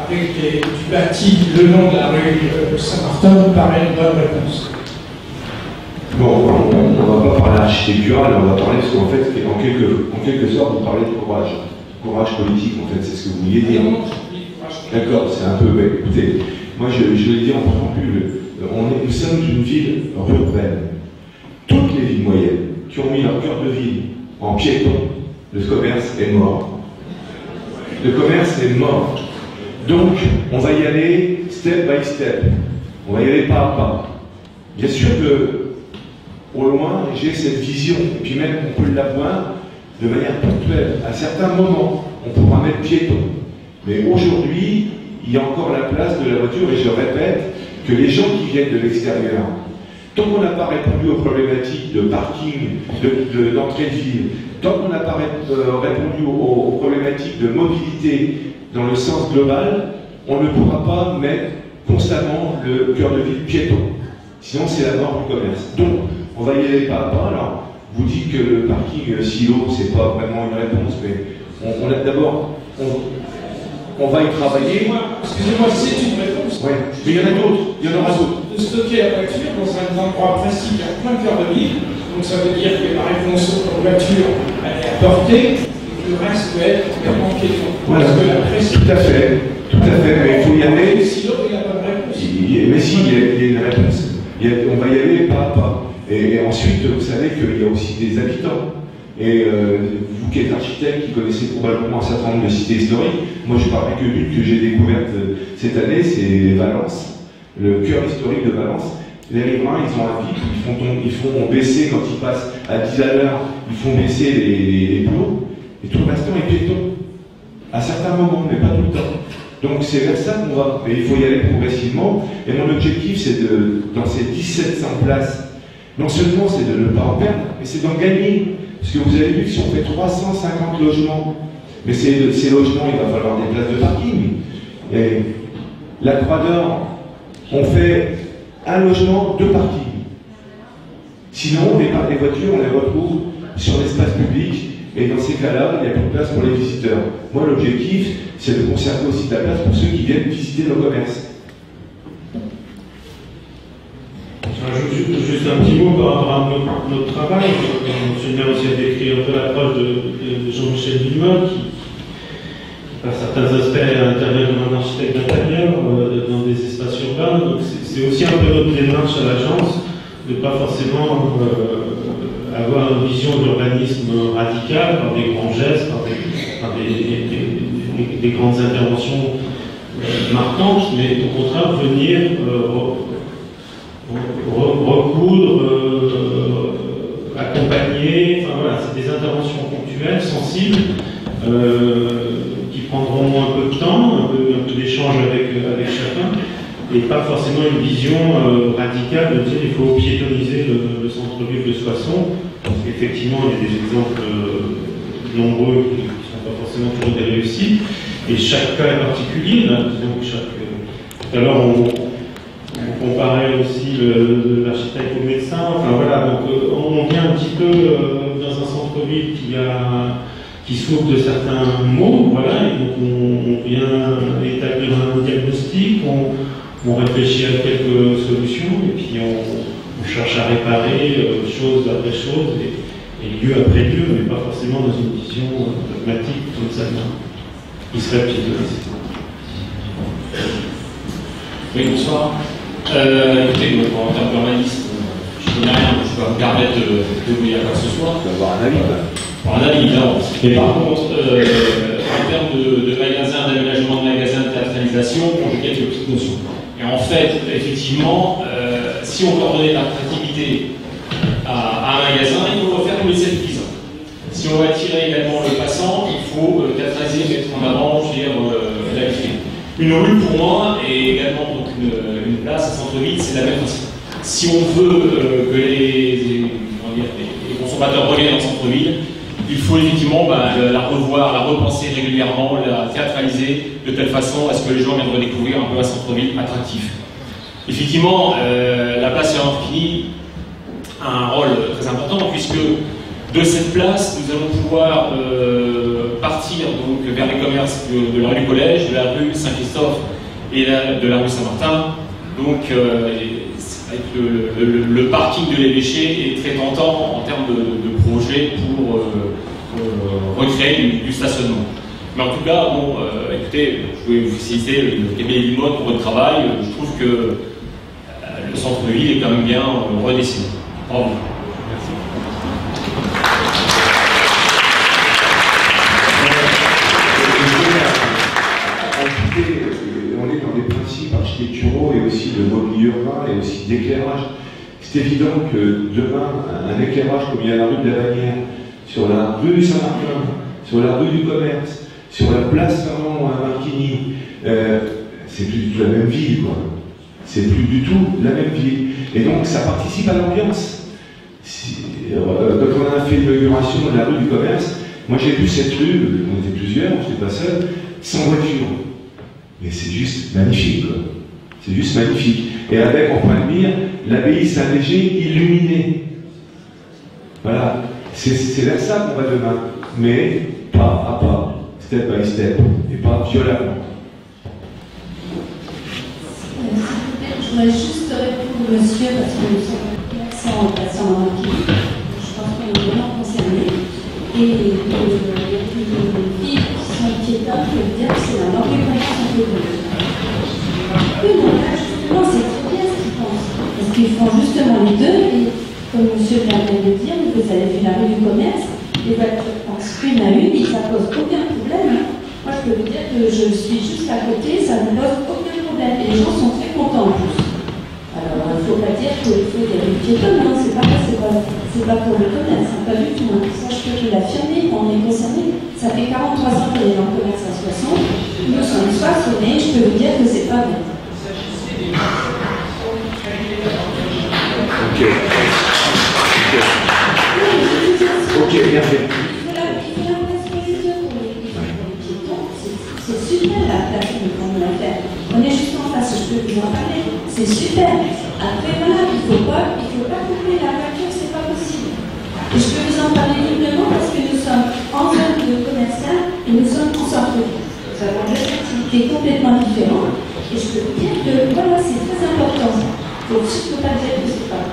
avec du bâti le long de la rue Saint-Martin me paraît une bonne réponse. Bon, on ne va pas parler architectural, on va parler parce qu'en fait, en quelque sorte, vous parlez de courage. Courage politique, en fait, c'est ce que vous vouliez dire. D'accord, c'est un peu. Mais écoutez, moi je l'ai dit en préambule, nous sommes une ville urbaine. Toutes les villes moyennes qui ont mis leur cœur de ville en piéton, le commerce est mort. Le commerce est mort. Donc, on va y aller step by step. On va y aller pas à pas. Bien sûr que, au loin, j'ai cette vision, et puis même on peut l'avoir de manière ponctuelle. À certains moments, on pourra mettre piéton. Mais aujourd'hui, il y a encore la place de la voiture, et je répète que les gens qui viennent de l'extérieur, tant qu'on n'a pas répondu aux problématiques de parking, d'entrée de ville, tant qu'on n'a pas répondu aux problématiques de mobilité dans le sens global, on ne pourra pas mettre constamment le cœur de ville piéton. Sinon, c'est la mort du commerce. Donc, on va y aller pas à pas. Alors, vous dites que le parking silo, c'est pas vraiment une réponse, mais on a d'abord, on va y travailler. Excusez-moi, c'est une réponse. Ouais. Mais il y en a d'autres. Il y en aura d'autres. De stocker la voiture dans un endroit précis qui a plein de cœur de ville. Donc ça veut dire que la réponse aux voitures elle est apportée et que le reste doit être complètement piéton. Voilà. Tout à fait. Tout à fait. Mais il faut y aller. Sinon, il n'y a pas de réponse. Mais si, il y a une réponse. On va y aller pas à pas. Et ensuite, vous savez qu'il y a aussi des habitants. Et vous qui êtes architecte, qui connaissez probablement un certain nombre de cités historiques, moi je parle que d'une que j'ai découverte cette année, c'est Valence, le cœur historique de Valence. Les riverains, ils ont un vide, ils font baisser, quand ils passent à 10 à l'heure, ils font baisser les plots, et tout le restant est piéton. À certains moments, mais pas tout le temps. Donc c'est vers ça qu'on va, mais il faut y aller progressivement. Et mon objectif, c'est dans ces 1700 places, non seulement c'est de ne pas en perdre, mais c'est d'en gagner. Parce que vous avez vu que si on fait 350 logements, mais ces logements, il va falloir des places de parking. Et la Croix d'Or, on fait un logement, 2 parkings. Sinon, les voitures, on les retrouve sur l'espace public, et dans ces cas-là, il n'y a plus de place pour les visiteurs. Moi, l'objectif, c'est de conserver aussi de la place pour ceux qui viennent visiter nos commerces. Juste un petit mot par rapport à notre travail. Je viens aussi à décrire un peu l'approche de Jean-Michel Villemotte, qui, par certains aspects, intervient comme un architecte d'intérieur dans des espaces urbains. Donc c'est aussi un peu notre démarche à l'agence, de ne pas forcément avoir une vision d'urbanisme radical par des grands gestes, par des grandes interventions marquantes, mais au contraire venir recoudre, accompagner, enfin voilà, c'est des interventions ponctuelles, sensibles, qui prendront un peu de temps, un peu d'échange avec chacun, et pas forcément une vision radicale de dire il faut piétoniser le centre-ville de Soissons. Effectivement, il y a des exemples nombreux qui ne sont pas forcément toujours des réussites, et chaque cas est particulier. Là, disons que tout à l'heure, on comparait aussi l'architecte au médecin. Enfin voilà, donc on vient un petit peu dans un centre-ville qui souffre de certains maux, voilà, et donc on vient établir un diagnostic, on réfléchit à quelques solutions, et puis on cherche à réparer chose après chose, et lieu après lieu, mais pas forcément dans une vision dogmatique comme ça, qui serait piétoniste. Oui, bonsoir. Écoutez, en termes d'urbanisme, je connais rien, je ne peux pas me permettre de vous dire quoi que ce soit. On peut avoir un avis, quoi. Un avis, évidemment. Mais par contre, en termes de magasins, d'aménagement de magasins, de théâtralisation, bon, j'ai quelques petites notions. Et en fait, effectivement, si on veut redonner l'attractivité à un magasin, il faut le refaire tous les 7 10 ans. Si on veut attirer également le passant, il faut théâtraliser, mettre en avant, je veux dire, la vitrine. Une rue, pour moi, et également donc, une place à centre-ville, c'est la même façon. Si on veut que les consommateurs reviennent dans le centre-ville, il faut effectivement la revoir, la repenser régulièrement, la théâtraliser de telle façon à ce que les gens viennent redécouvrir un peu un centre-ville attractif. Effectivement, la place Errand-Fini a un rôle très important, puisque de cette place, nous allons pouvoir partir donc, vers les commerces de la rue du Collège, de la rue Saint-Christophe et de la rue Saint-Martin. Donc, avec le parking de l'évêché est très tentant en termes de projet pour recréer du stationnement. Mais en tout cas, bon, écoutez, je voulais vous féliciter le cabinet du mode pour votre travail. Je trouve que le centre-ville est quand même bien redessiné. Bravo. Merci. On est dans des principes architecturaux et aussi de mobilier urbain et aussi d'éclairage. C'est évident que demain, un éclairage comme il y a à la rue de la Bannière, sur la rue Saint-Martin, sur la rue du Commerce, sur la place Fernand Marquigny, c'est plus du tout la même ville, quoi. C'est plus du tout la même ville. Et donc ça participe à l'ambiance. Quand on a fait l'inauguration de la rue du Commerce, moi j'ai vu cette rue, on était plusieurs, je n'étais pas seul, sans voiture. Mais c'est juste magnifique, quoi. C'est juste magnifique. Et avec en point de mire, l'abbaye Saint-Léger illuminée. Voilà. C'est vers ça qu'on va demain. Mais pas à pas, step by step, et pas violemment. Je voudrais juste répondre au monsieur, parce que nous sommes l'accent en passant en Marquis. Je pense qu'on est vraiment concernés. Et les filles qui sont piétonnes, je veux dire que c'est la norme de connexion de l'eau. Oui, non, là, justement, c'est très bien ce qu'ils pensent. Parce qu'ils font justement les deux, et comme monsieur vient de le dire, vous avez vu la rue du Commerce, les voitures passent une à une, et ça pose aucun problème. Moi, je peux vous dire que je suis juste à côté, ça ne pose aucun problème. Et les gens sont très contents en plus. Alors, il ne faut pas dire qu'il faut des rues piétonnes, non, c'est pas pour le commerce, hein, pas du tout. Hein. Ça, je peux vous l'affirmer, on est concerné. Ça fait 43 ans qu'on est dans le commerce à 60. Nous sommes soissonnés, je peux vous dire que c'est pas vrai. Ok, bien fait. C'est super la place qu'on a fait. On est juste en face, je peux vous en parler. C'est super. Après, voilà, il ne faut pas couper la voiture, c'est pas possible. Et je peux vous en parler librement parce que nous sommes en zone de commercial et nous sommes en centre-ville. Nous avons deux activités complètement différentes. Et je peux vous dire que voilà, c'est très important. Donc, je ne peux pas dire que c'est pas.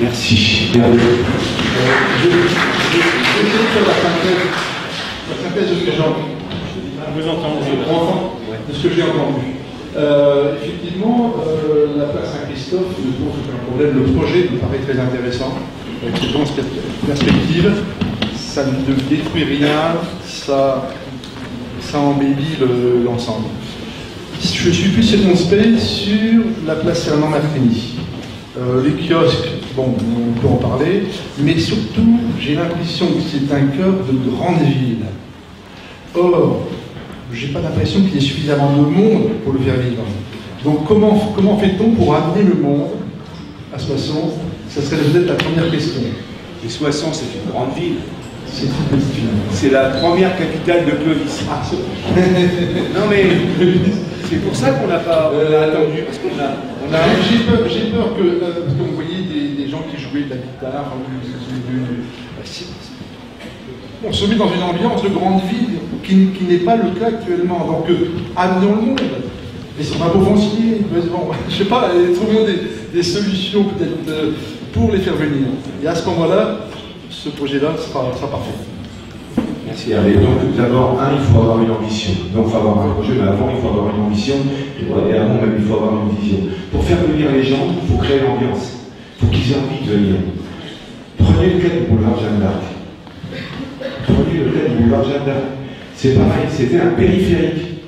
Merci. Je vais faire la synthèse de ce que j'ai entendu. De ce que j'ai entendu. Effectivement, la place Saint-Christophe ne pose aucun problème. Le projet me paraît très intéressant. Avec cette perspective, ça ne détruit rien, ça embellit l'ensemble. Je suis plus circonspect sur la place Fernand Marquigny. Les kiosques, bon, on peut en parler, mais surtout, j'ai l'impression que c'est un cœur de grande ville. Or, j'ai pas l'impression qu'il y ait suffisamment de monde pour le faire vivre. Donc comment fait-on pour amener le monde à Soissons? Ça serait peut-être la première question. Et Soissons, c'est une grande ville. C'est une petite ville. C'est la première capitale de Clovis. Ah, non mais c'est pour ça qu'on n'a pas attendu. Parce qu'on a... J'ai peur que, parce que vous voyez des gens qui jouaient de la guitare, on se met dans une ambiance de grande ville qui n'est pas le cas actuellement. Donc amenons le monde. Mais c'est un beau foncier, bon, je sais pas, trouvons des solutions peut-être pour les faire venir. Et à ce moment-là, ce projet-là sera parfait. Merci Hervé. Donc d'abord, il faut avoir une ambition. Donc il faut avoir un projet, mais avant il faut avoir une ambition, et avant même il faut avoir une vision. Pour faire venir les gens, il faut créer l'ambiance. Il faut qu'ils aient envie de venir. Prenez le cas du boulevard Jeanne d'Arc. Prenez le cas du boulevard Jeanne d'Arc. C'est pareil, c'était un périphérique.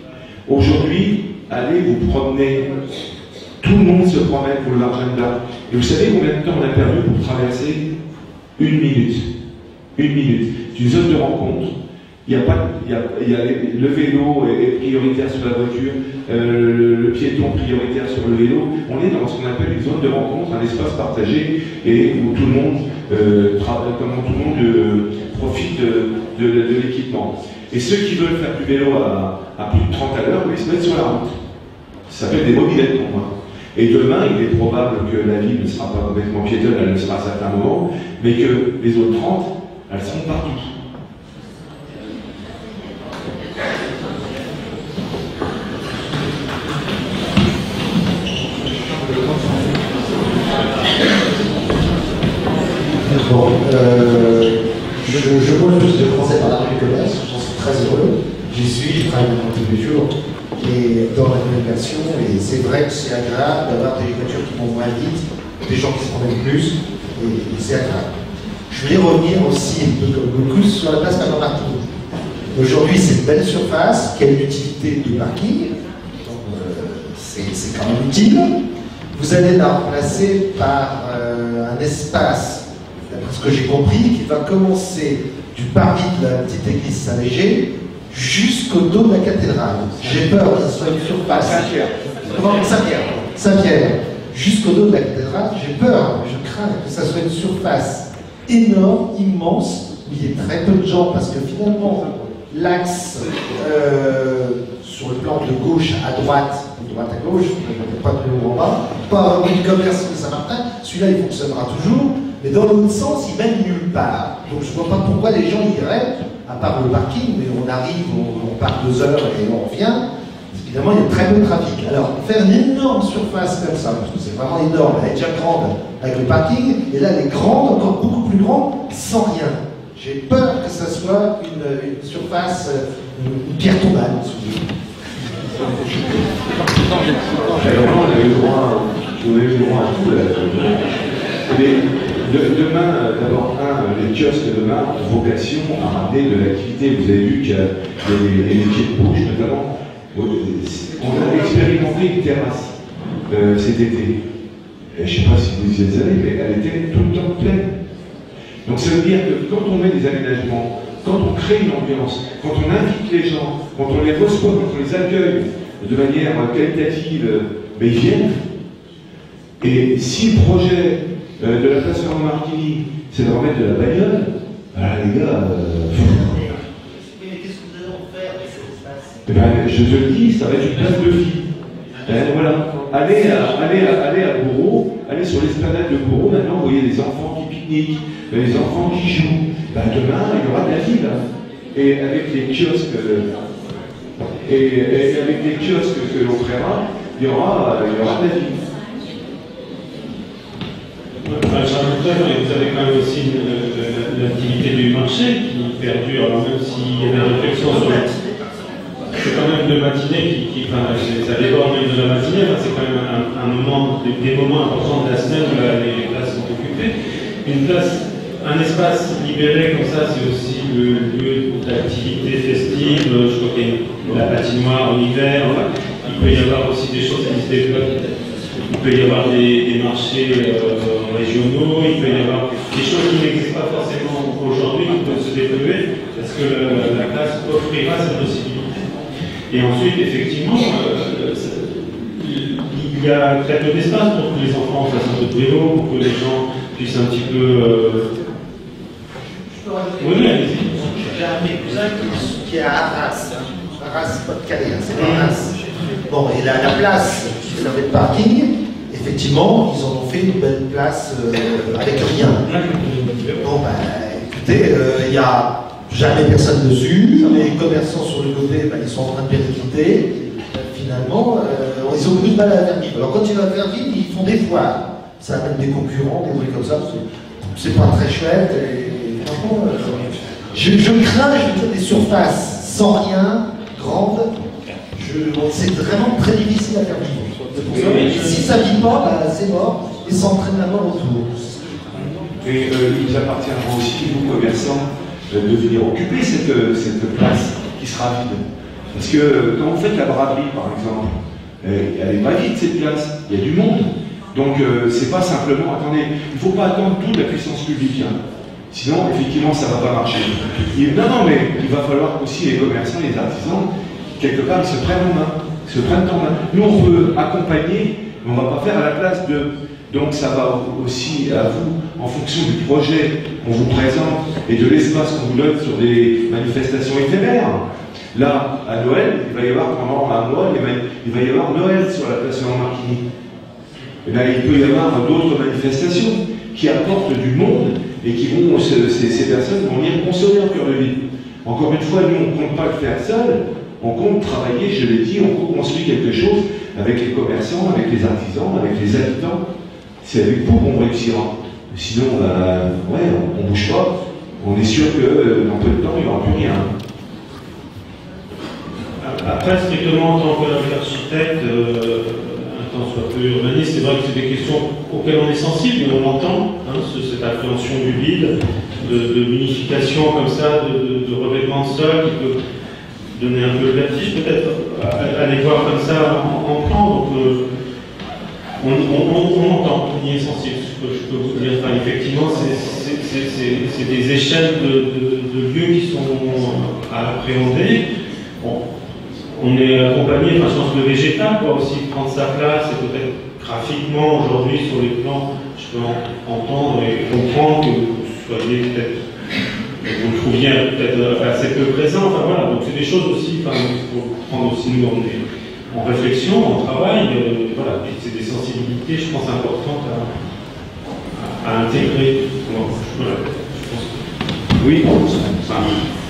Aujourd'hui, allez vous promener. Tout le monde se promène boulevard Jeanne d'Arc. Et vous savez combien de temps on a perdu pour traverser? 1 minute. 1 minute. C'est une zone de rencontre. Le vélo est prioritaire sur la voiture, le piéton prioritaire sur le vélo. On est dans ce qu'on appelle une zone de rencontre, un espace partagé, et où tout le monde, profite de l'équipement. Et ceux qui veulent faire du vélo à plus de 30 à l'heure, ils se mettent sur la route. Ça s'appelle des mobylettes pour moi. Et demain, il est probable que la ville ne sera pas complètement piétonne, elle le sera à certains moments, mais que les autres 30, elles seront partout. Bon, je pose plus de français par la rue du commerce, j'en suis très heureux. J'y suis, je travaille depuis 2 jours. Et dans la communication, et c'est vrai que c'est agréable d'avoir des voitures qui vont moins vite, des gens qui se promènent plus, et c'est agréable. Je voulais revenir aussi un peu comme beaucoup sur la place d'un parking. Aujourd'hui, c'est une belle surface, quelle utilité du parking, c'est quand même utile. Vous allez la remplacer par un espace, d'après ce que j'ai compris, qui va commencer du parvis de la petite église Saint-Léger jusqu'au dos de la cathédrale. J'ai peur que ce soit une surface. Saint-Pierre. Jusqu'au dos de la cathédrale, j'ai peur, je crains que ça soit une surface énorme, immense, où il y ait très peu de gens, parce que finalement, l'axe sur le plan de gauche à droite à gauche, pas de haut en bas, pas un commerce de Saint-Martin, celui-là il fonctionnera toujours, mais dans l'autre sens, il mène nulle part. Donc je ne vois pas pourquoi les gens iraient, à part le parking, mais on arrive, on part 2 heures et on revient. Évidemment, il y a très peu de trafic. Alors, faire une énorme surface comme ça, parce que c'est vraiment énorme, elle est déjà grande avec le parking, et là, elle est grande, encore beaucoup plus grande, sans rien. J'ai peur que ça soit une surface, une pierre tombale. On a eu le droit à tout. Demain, d'abord, les kiosques demain ont vocation à ramener de l'activité. Vous avez vu qu'il y a les métiers de bouche, notamment. On a expérimenté une terrasse cet été. Je ne sais pas si vous y êtes allés, mais elle était tout le temps pleine. Donc ça veut dire que quand on met des aménagements, quand on crée une ambiance, quand on invite les gens, quand on les reçoit, quand on les accueille de manière qualitative, mais ils viennent. Et si le projet de la place Laurent Martini, c'est de remettre de la bagnole, alors les gars... Mais qu'est-ce que vous allez en faire avec cet espace? Je te le dis, ça va être une place de vie. Voilà. Allez à Bourreau, allez sur l'esplanade de Bourreau, maintenant vous voyez les enfants qui pique-niquent, les enfants qui jouent. Demain, il y aura de la vie là. Et avec les kiosques, que l'on créera, il y aura de la vie. Vous avez quand même aussi l'activité du marché qui perdure, alors même s'il y a des réflexions sur c'est quand même de matinée ça déborde même de la matinée, c'est quand même des moments importants de la semaine où les places sont occupées. Un espace libéré comme ça, c'est aussi le lieu d'activité festive. Je crois qu'il y a la patinoire en hiver. Il peut y avoir aussi des choses qui se développent. Il peut y avoir des marchés régionaux, il peut y avoir des choses qui n'existent pas forcément aujourd'hui, qui peuvent se développer, parce que la classe offrira cette possibilité. Et ensuite, effectivement, y a très peu d'espace pour que les enfants fassent un peu de vélo, pour que les gens puissent un petit peu... Oui, allez-y. J'ai un de mes cousins qui est à Arras, Pas-de-Calais, c'est pas Arras. Bon, et la place qui servait de parking, effectivement, ils en ont fait une belle place avec rien. Bon, ben, écoutez, il n'y a jamais personne dessus, les commerçants sur le côté, ben, ils sont en train de péricliter. Finalement, ils ont plus de mal à la faire vivre. Alors quand ils vont faire vivre, ils font des foires. Ça amène des concurrents, des trucs comme ça. C'est pas très chouette. Et, franchement, je crains, je veux dire, des surfaces sans rien, grandes. C'est vraiment très difficile à faire vivre. Et si ça ne vit pas, bah, c'est mort. Et ça entraîne la mort autour. Et il vous appartiendra aussi, vous commerçants, de venir occuper cette place qui sera vide. Parce que quand vous faites la braderie, par exemple, elle n'est pas vide cette place, il y a du monde. Donc c'est pas simplement, attendez, il ne faut pas attendre toute la puissance publique. Hein. Sinon, effectivement, ça ne va pas marcher. Non, mais il va falloir aussi les commerçants, les artisans, quelque part, ils se prennent en main, se prennent en main. Nous, on veut accompagner, mais on ne va pas faire à la place de... Donc ça va aussi à vous, en fonction du projet qu'on vous présente et de l'espace qu'on vous donne sur des manifestations éphémères. Là, à Noël, il va y avoir pendant un mois, il va y avoir Noël sur la place Marquigny. Et là, il peut y avoir d'autres manifestations qui apportent du monde et qui vont, ces personnes vont venir consommer en cœur de ville. Encore une fois, nous, on ne compte pas le faire seul, on compte travailler, je l'ai dit, on construit quelque chose avec les commerçants, avec les artisans, avec les habitants. C'est avec vous qu'on réussira. Sinon, ouais, on ne bouge pas. On est sûr que dans peu de temps, il n'y aura plus rien. Après, strictement en tant qu'architecte, un temps soit peu urbaniste, c'est vrai que c'est des questions auxquelles on est sensible, mais on entend cette appréhension du vide, de l'unification comme ça, de revêtement de sol qui peut donner un peu le vertige, peut-être, à les voir comme ça en plan. Donc, on entend, on y est sensible, je peux vous dire. Enfin, effectivement, c'est des échelles de lieux qui sont à appréhender. Bon, on est accompagné, enfin, je pense que le végétal doit aussi prendre sa place, et peut-être graphiquement, aujourd'hui, sur les plans, je peux entendre et comprendre que vous soyez peut-être, vous le trouviez peut-être assez peu présent. Enfin, voilà, donc c'est des choses aussi, enfin, il faut prendre aussi nous en réflexion, en travail, voilà, c'est des sensibilités, je pense, importantes à intégrer. Voilà, je pense que... Oui, enfin,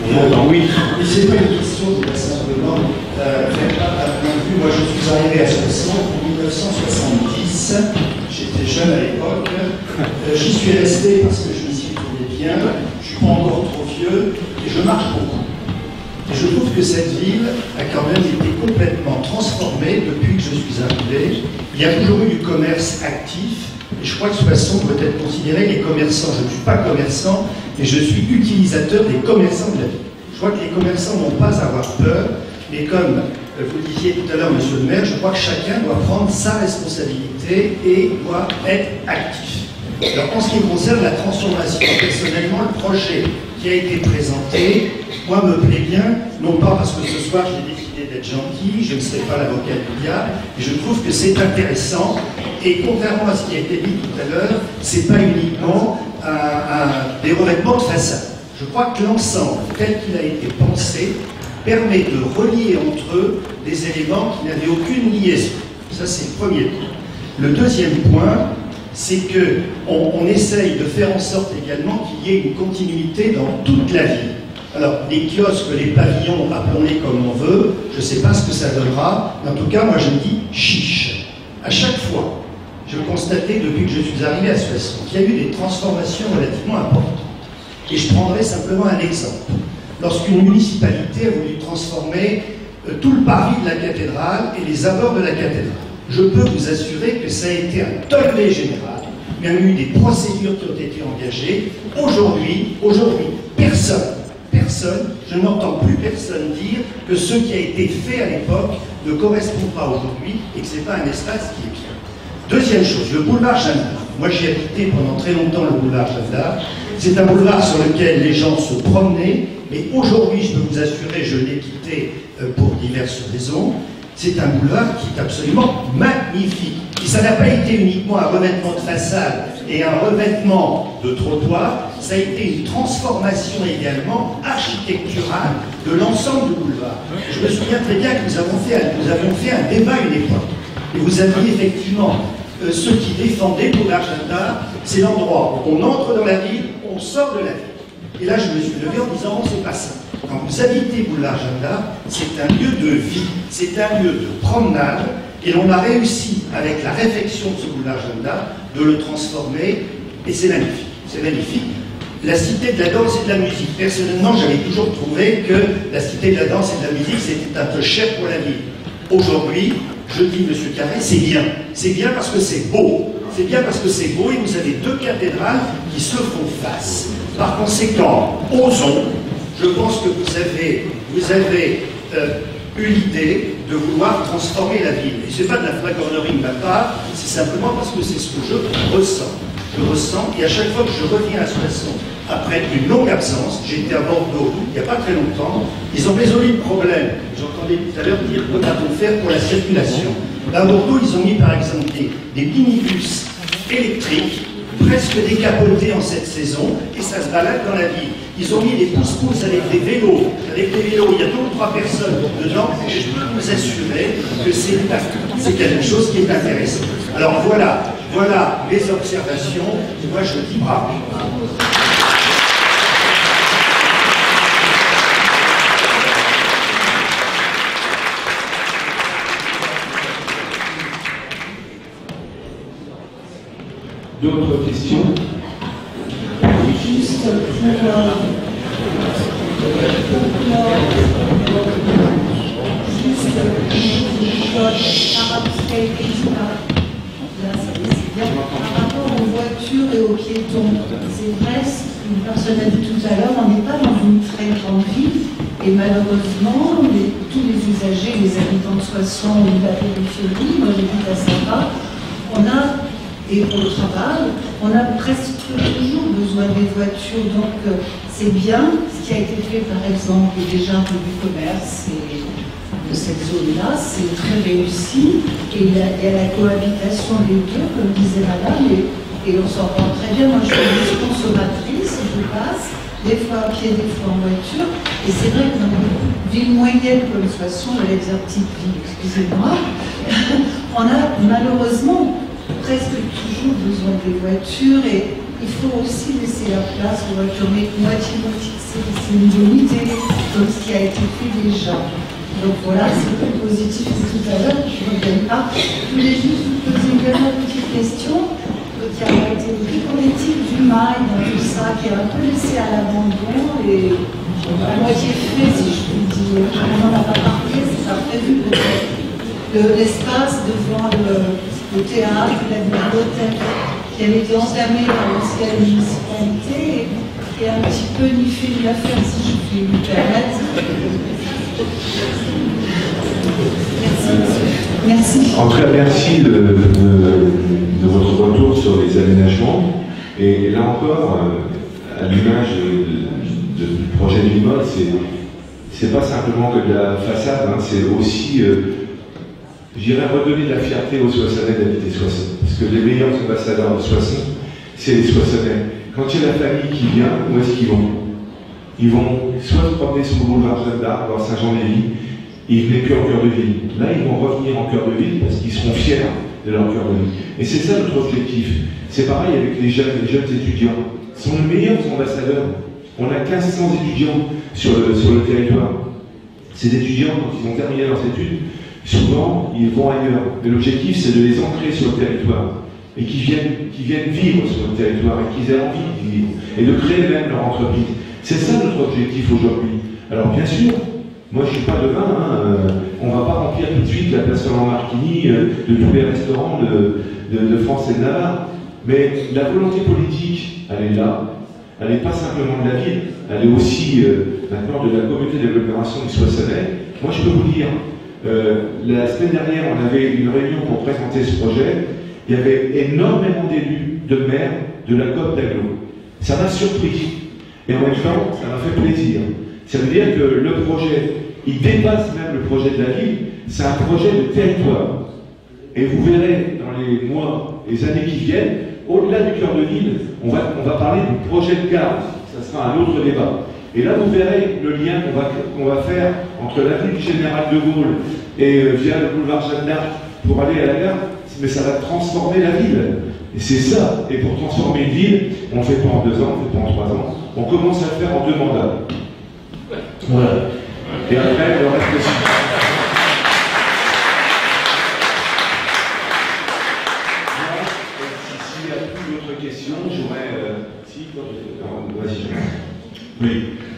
on entend, oui. Mais c'est pas une question de simplement, à point de vue, moi je suis arrivé à 60, en 1970, j'étais jeune à l'époque, j'y suis resté parce que je m'y suis trouvé bien, je suis pas encore trop vieux, et je marche beaucoup. Et je trouve que cette ville a quand même été complètement transformée depuis que je suis arrivé. Il y a toujours eu du commerce actif, et je crois que de toute façon, on peut être considéré les commerçants. Je ne suis pas commerçant, mais je suis utilisateur des commerçants de la ville. Je crois que les commerçants n'ont pas à avoir peur, mais comme vous le disiez tout à l'heure, monsieur le maire, je crois que chacun doit prendre sa responsabilité et doit être actif. Alors, en ce qui concerne la transformation, personnellement, le projet qui a été présenté, moi, me plaît bien, non pas parce que ce soir j'ai décidé d'être gentil, je ne serai pas l'avocat du diable, mais je trouve que c'est intéressant, et contrairement à ce qui a été dit tout à l'heure, c'est pas uniquement des revêtements de façade. Je crois que l'ensemble, tel qu'il a été pensé, permet de relier entre eux des éléments qui n'avaient aucune liaison. Ça, c'est le premier point. Le deuxième point, c'est qu'on essaye de faire en sorte également qu'il y ait une continuité dans toute la ville. Alors, les kiosques, les pavillons, appelons-les comme on veut, je ne sais pas ce que ça donnera, mais en tout cas, moi je me dis chiche. À chaque fois, je constatais depuis que je suis arrivé à Soissons qu'il y a eu des transformations relativement importantes. Et je prendrai simplement un exemple. Lorsqu'une municipalité a voulu transformer tout le parvis de la cathédrale et les abords de la cathédrale, je peux vous assurer que ça a été un tollé général. Il y a eu des procédures qui ont été engagées. Aujourd'hui, personne, je n'entends plus personne dire que ce qui a été fait à l'époque ne correspond pas aujourd'hui et que ce n'est pas un espace qui est bien. Deuxième chose, le boulevard Jeanne d'Arc. Moi, j'ai habité pendant très longtemps le boulevard Jeanne d'Arc. C'est un boulevard sur lequel les gens se promenaient, mais aujourd'hui, je peux vous assurer, je l'ai quitté pour diverses raisons. C'est un boulevard qui est absolument magnifique. Et ça n'a pas été uniquement un revêtement de façade et un revêtement de trottoir, ça a été une transformation également architecturale de l'ensemble du boulevard. Je me souviens très bien que nous avions fait un débat à une époque. Et vous aviez effectivement ceux qui défendaient Boulevard Jeanne d'Arc, c'est l'endroit où on entre dans la ville, on sort de la ville. Et là, je me suis levé en disant, c'est pas ça. Quand vous habitez Boulevard Jeanne d'Arc, c'est un lieu de vie, c'est un lieu de promenade, et l'on a réussi, avec la réflexion de ce Boulevard Jeanne d'Arc, de le transformer, et c'est magnifique. C'est magnifique. La cité de la danse et de la musique. Personnellement, j'avais toujours trouvé que la cité de la danse et de la musique, c'était un peu cher pour la ville. Aujourd'hui, je dis, Monsieur Carré, c'est bien. C'est bien parce que c'est beau. C'est bien parce que c'est beau et vous avez deux cathédrales qui se font face. Par conséquent, osons. Je pense que vous avez eu l'idée de vouloir transformer la ville. Et ce n'est pas de la flagornerie de ma part, c'est simplement parce que c'est ce que je ressens. Je ressens, et à chaque fois que je reviens à Soissons, après une longue absence, j'étais à Bordeaux il n'y a pas très longtemps, ils ont résolu le problème. J'entendais tout à l'heure dire que va-t-on faire pour la circulation. À Bordeaux, ils ont mis par exemple des minibus électriques, presque décapotés en cette saison, et ça se balade dans la ville. Ils ont mis des pousse-pousse avec des vélos. Avec des vélos, il y a 2 ou 3 personnes dedans, et je peux vous assurer que c'est quelque chose qui est intéressant. Alors voilà mes observations, et moi je dis bravo. D'autres questions? Juste pour rapport aux voitures et aux piétons, c'est vrai, une personne a dit tout à l'heure, on n'est pas dans une très grande ville, et malheureusement, tous les usagers, les habitants de Soissons ou de la périphérie, moi j'habite à Sapa, et pour le travail, on a presque toujours besoin des voitures, donc c'est bien ce qui a été fait par exemple déjà pour du commerce et de cette zone-là, c'est très réussi, et il y a la cohabitation des deux, comme disait madame, et on s'en rend très bien. Moi je suis une consommatrice, je passe, des fois à pied, des fois en voiture, et c'est vrai que dans une ville moyenne comme Soissons, j'allais dire petite ville, excusez-moi, on a malheureusement presque toujours besoin des voitures, et il faut aussi laisser la place aux voitures, mais moitié-moitié, c'est une bonne idée, comme ce qui a été fait déjà. Donc voilà, c'est plus positif que tout à l'heure, je ne reviens pas. Je voulais juste vous poser également une petite question qui a été une politique du mail dans tout ça, qui est un peu laissé à l'abandon et à moitié fait, si je puis dire. On n'en a pas parlé, c'est pas prévu peut-être. L'espace devant le théâtre, la bibliothèque, qui avait été entamé par l'ancienne municipalité et un petit peu niffé de l'affaire, si je puis me permettre. Merci. En tout cas, merci de votre retour sur les aménagements. Et là encore, à l'image du projet de l'immeuble, c'est pas simplement que de la façade, hein, c'est aussi, j'irais redonner de la fierté aux Soissonnais d'habiter Soissons. Parce que les meilleurs ambassadeurs de Soissons, c'est les Soissonnais. Quand il y a la famille qui vient, où est-ce qu'ils vont? Ils vont soit se promener sur le boulevard Jeanne d'Arc, voir Saint-Jean-d'Évry, ils ne venaient plus en cœur de ville. Là, ils vont revenir en cœur de ville parce qu'ils seront fiers de leur cœur de ville. Et c'est ça notre objectif. C'est pareil avec les jeunes étudiants. Ils sont les meilleurs ambassadeurs. On a 1500 étudiants sur le territoire. Ces étudiants, quand ils ont terminé leurs études, souvent, ils vont ailleurs. Mais l'objectif, c'est de les ancrer sur le territoire. Et qu'ils viennent vivre sur le territoire et qu'ils aient envie d'y vivre. Et de créer même leur entreprise. C'est ça notre objectif aujourd'hui. Alors bien sûr, moi je ne suis pas devin, hein, on ne va pas remplir tout de suite la place Laurent-Marquigny de tous les restaurants de France et de Navarre, mais la volonté politique, elle est là, elle n'est pas simplement de la ville, elle est aussi maintenant de la communauté d'agglomération du Soissonnais. Moi je peux vous dire, la semaine dernière on avait une réunion pour présenter ce projet, il y avait énormément d'élus, de maires de la COP d'Agglo. Ça m'a surpris. Et en même temps, ça m'a fait plaisir. Ça veut dire que le projet il dépasse même le projet de la ville, c'est un projet de territoire. Et vous verrez dans les mois, les années qui viennent, au-delà du cœur de ville, on va parler du projet de gare. Ça sera un autre débat. Et là, vous verrez le lien qu'on va faire entre l'avenue du Général de Gaulle et via le boulevard Jeanne d'Arc pour aller à la gare. Mais ça va transformer la ville. Et c'est ça. Et pour transformer une ville, on ne le fait pas en 2 ans, on ne le fait pas en 3 ans. On commence à le faire en 2 mandats. Voilà. Et après, le reste aussi. S'il n'y a plus d'autres questions, j'aurais... Vas-y. Oui,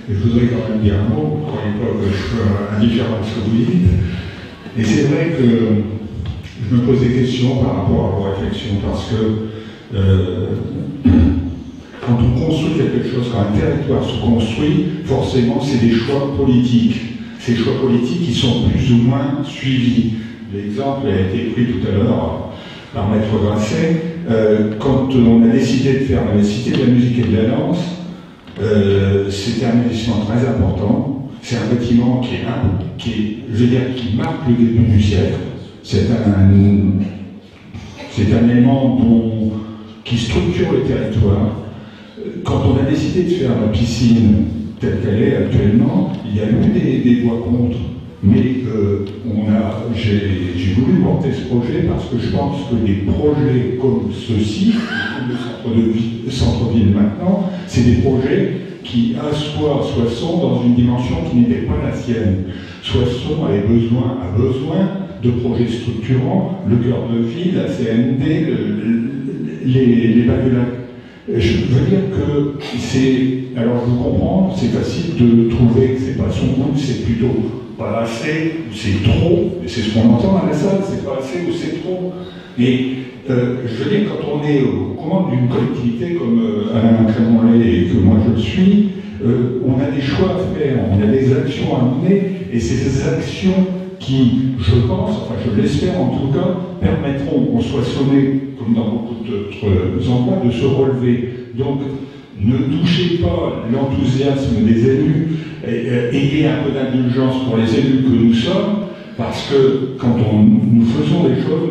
je voudrais quand même dire un mot. Encore une fois, je suis indifférent à ce que vous dites. Et c'est vrai que je me pose des questions par rapport à vos réflexions, parce que quand on construit quelque chose, quand un territoire se construit, forcément, c'est des choix politiques. Ces choix politiques, ils sont plus ou moins suivis. L'exemple a été pris tout à l'heure par Maître Grasset. Quand on a décidé de faire la Cité de la musique et de la danse, c'était un investissement très important. C'est un bâtiment qui marque le début du siècle. C'est un élément qui structure le territoire. Quand on a décidé de faire la piscine telle qu'elle est actuellement, il y a eu des voix contre. Mais j'ai voulu porter ce projet parce que je pense que des projets comme ceci, comme le centre-ville maintenant, c'est des projets qui, soit sont dans une dimension qui n'était pas la sienne. Soissons a besoin de projets structurants, le cœur de ville, la CND, les bas de lac. Je veux dire que c'est... Alors je comprends, c'est facile de trouver que c'est pas son goût, c'est plutôt pas assez, ou c'est trop, c'est ce qu'on entend à la salle, c'est pas assez ou c'est trop. Et je veux dire, quand on est aux commandes d'une collectivité comme Alain Clément-Lay et que moi je le suis, on a des choix à faire, on a des actions à mener, et c'est ces actions qui, je pense, enfin je l'espère en tout cas, permettront aux Soissonnais, comme dans beaucoup d'autres endroits, de se relever. Donc, ne touchez pas l'enthousiasme des élus, ayez un peu d'indulgence pour les élus que nous sommes, parce que quand nous faisons des choses,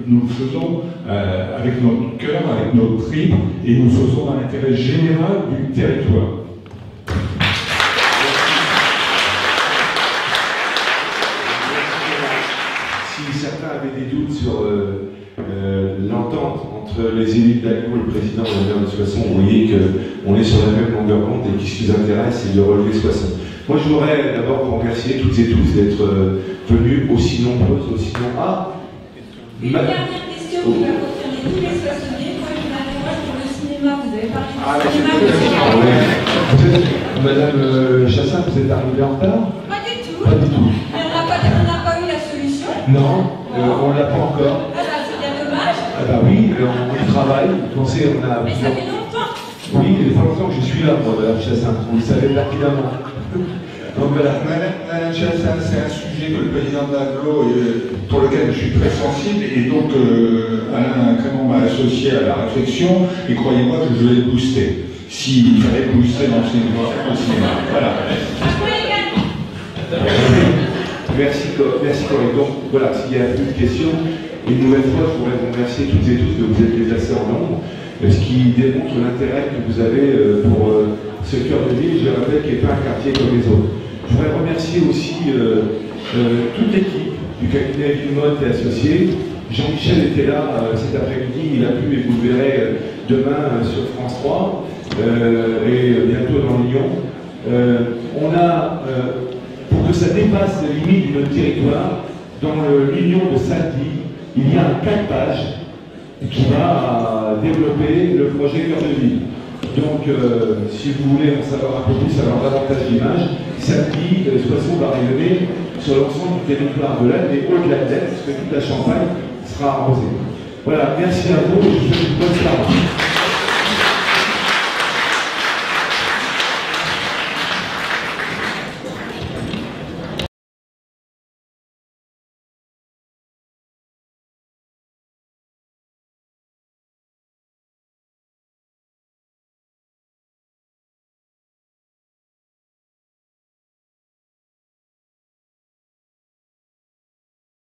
nous le faisons avec notre cœur, avec notre tripes, et nous le faisons dans l'intérêt général du territoire. Si certains avaient des doutes sur l'entente entre les élus d'Aglo et le président de la maire de Soissons, vous voyez qu'on est sur la même longueur d'onde et ce qui nous intéresse, c'est de relever Soissons. Moi, je voudrais d'abord vous remercier toutes et tous d'être venus aussi nombreuses, aussi nombreux. Une dernière question qui va concerner tous les Soissonnais. Moi, je m'interroge pour le cinéma. Vous avez parlé du cinéma. Madame Chassin, vous êtes arrivée en retard? Pas du tout. Pas du tout. On n'a pas eu la solution. Non, on ne l'a pas encore. Ah bah, c'est bien dommage. Ah bah oui, on y travaille. On sait, on a... Mais ça fait longtemps. Oui, il y a pas longtemps que je suis là, moi, Madame Chassin. Vous le savez pertinemment. Donc voilà. Madame Chassin, c'est un sujet que le président de l'Aglo, pour lequel je suis très sensible, et donc Alain Clément m'a associé à la réflexion, et croyez-moi que je vais le booster. S'il fallait booster dans le cinéma. Voilà. Merci Corinne. Donc voilà, s'il n'y a plus de questions, une nouvelle fois, je voudrais vous remercier toutes et tous de vous être déplacés en nombre, ce qui démontre l'intérêt que vous avez pour ce cœur de ville, je rappelle, qui n'est pas un quartier comme les autres. Je voudrais remercier aussi toute l'équipe du cabinet Villemotte et Associés. Jean-Michel était là cet après-midi, il a pu, et vous le verrez demain sur France 3 et bientôt dans Lyon. On a, pour que ça dépasse les limites de notre territoire, dans l'union de samedi, il y a un 4 pages qui va développer le projet Cœur de Ville. Donc, si vous voulez en savoir un peu plus, avoir davantage d'images, samedi, Soissons va rayonner sur l'ensemble du territoire de l'Aisne et au-delà de l'Aisne, parce que toute la Champagne sera arrosée. Voilà, merci à vous et je vous souhaite une bonne soirée.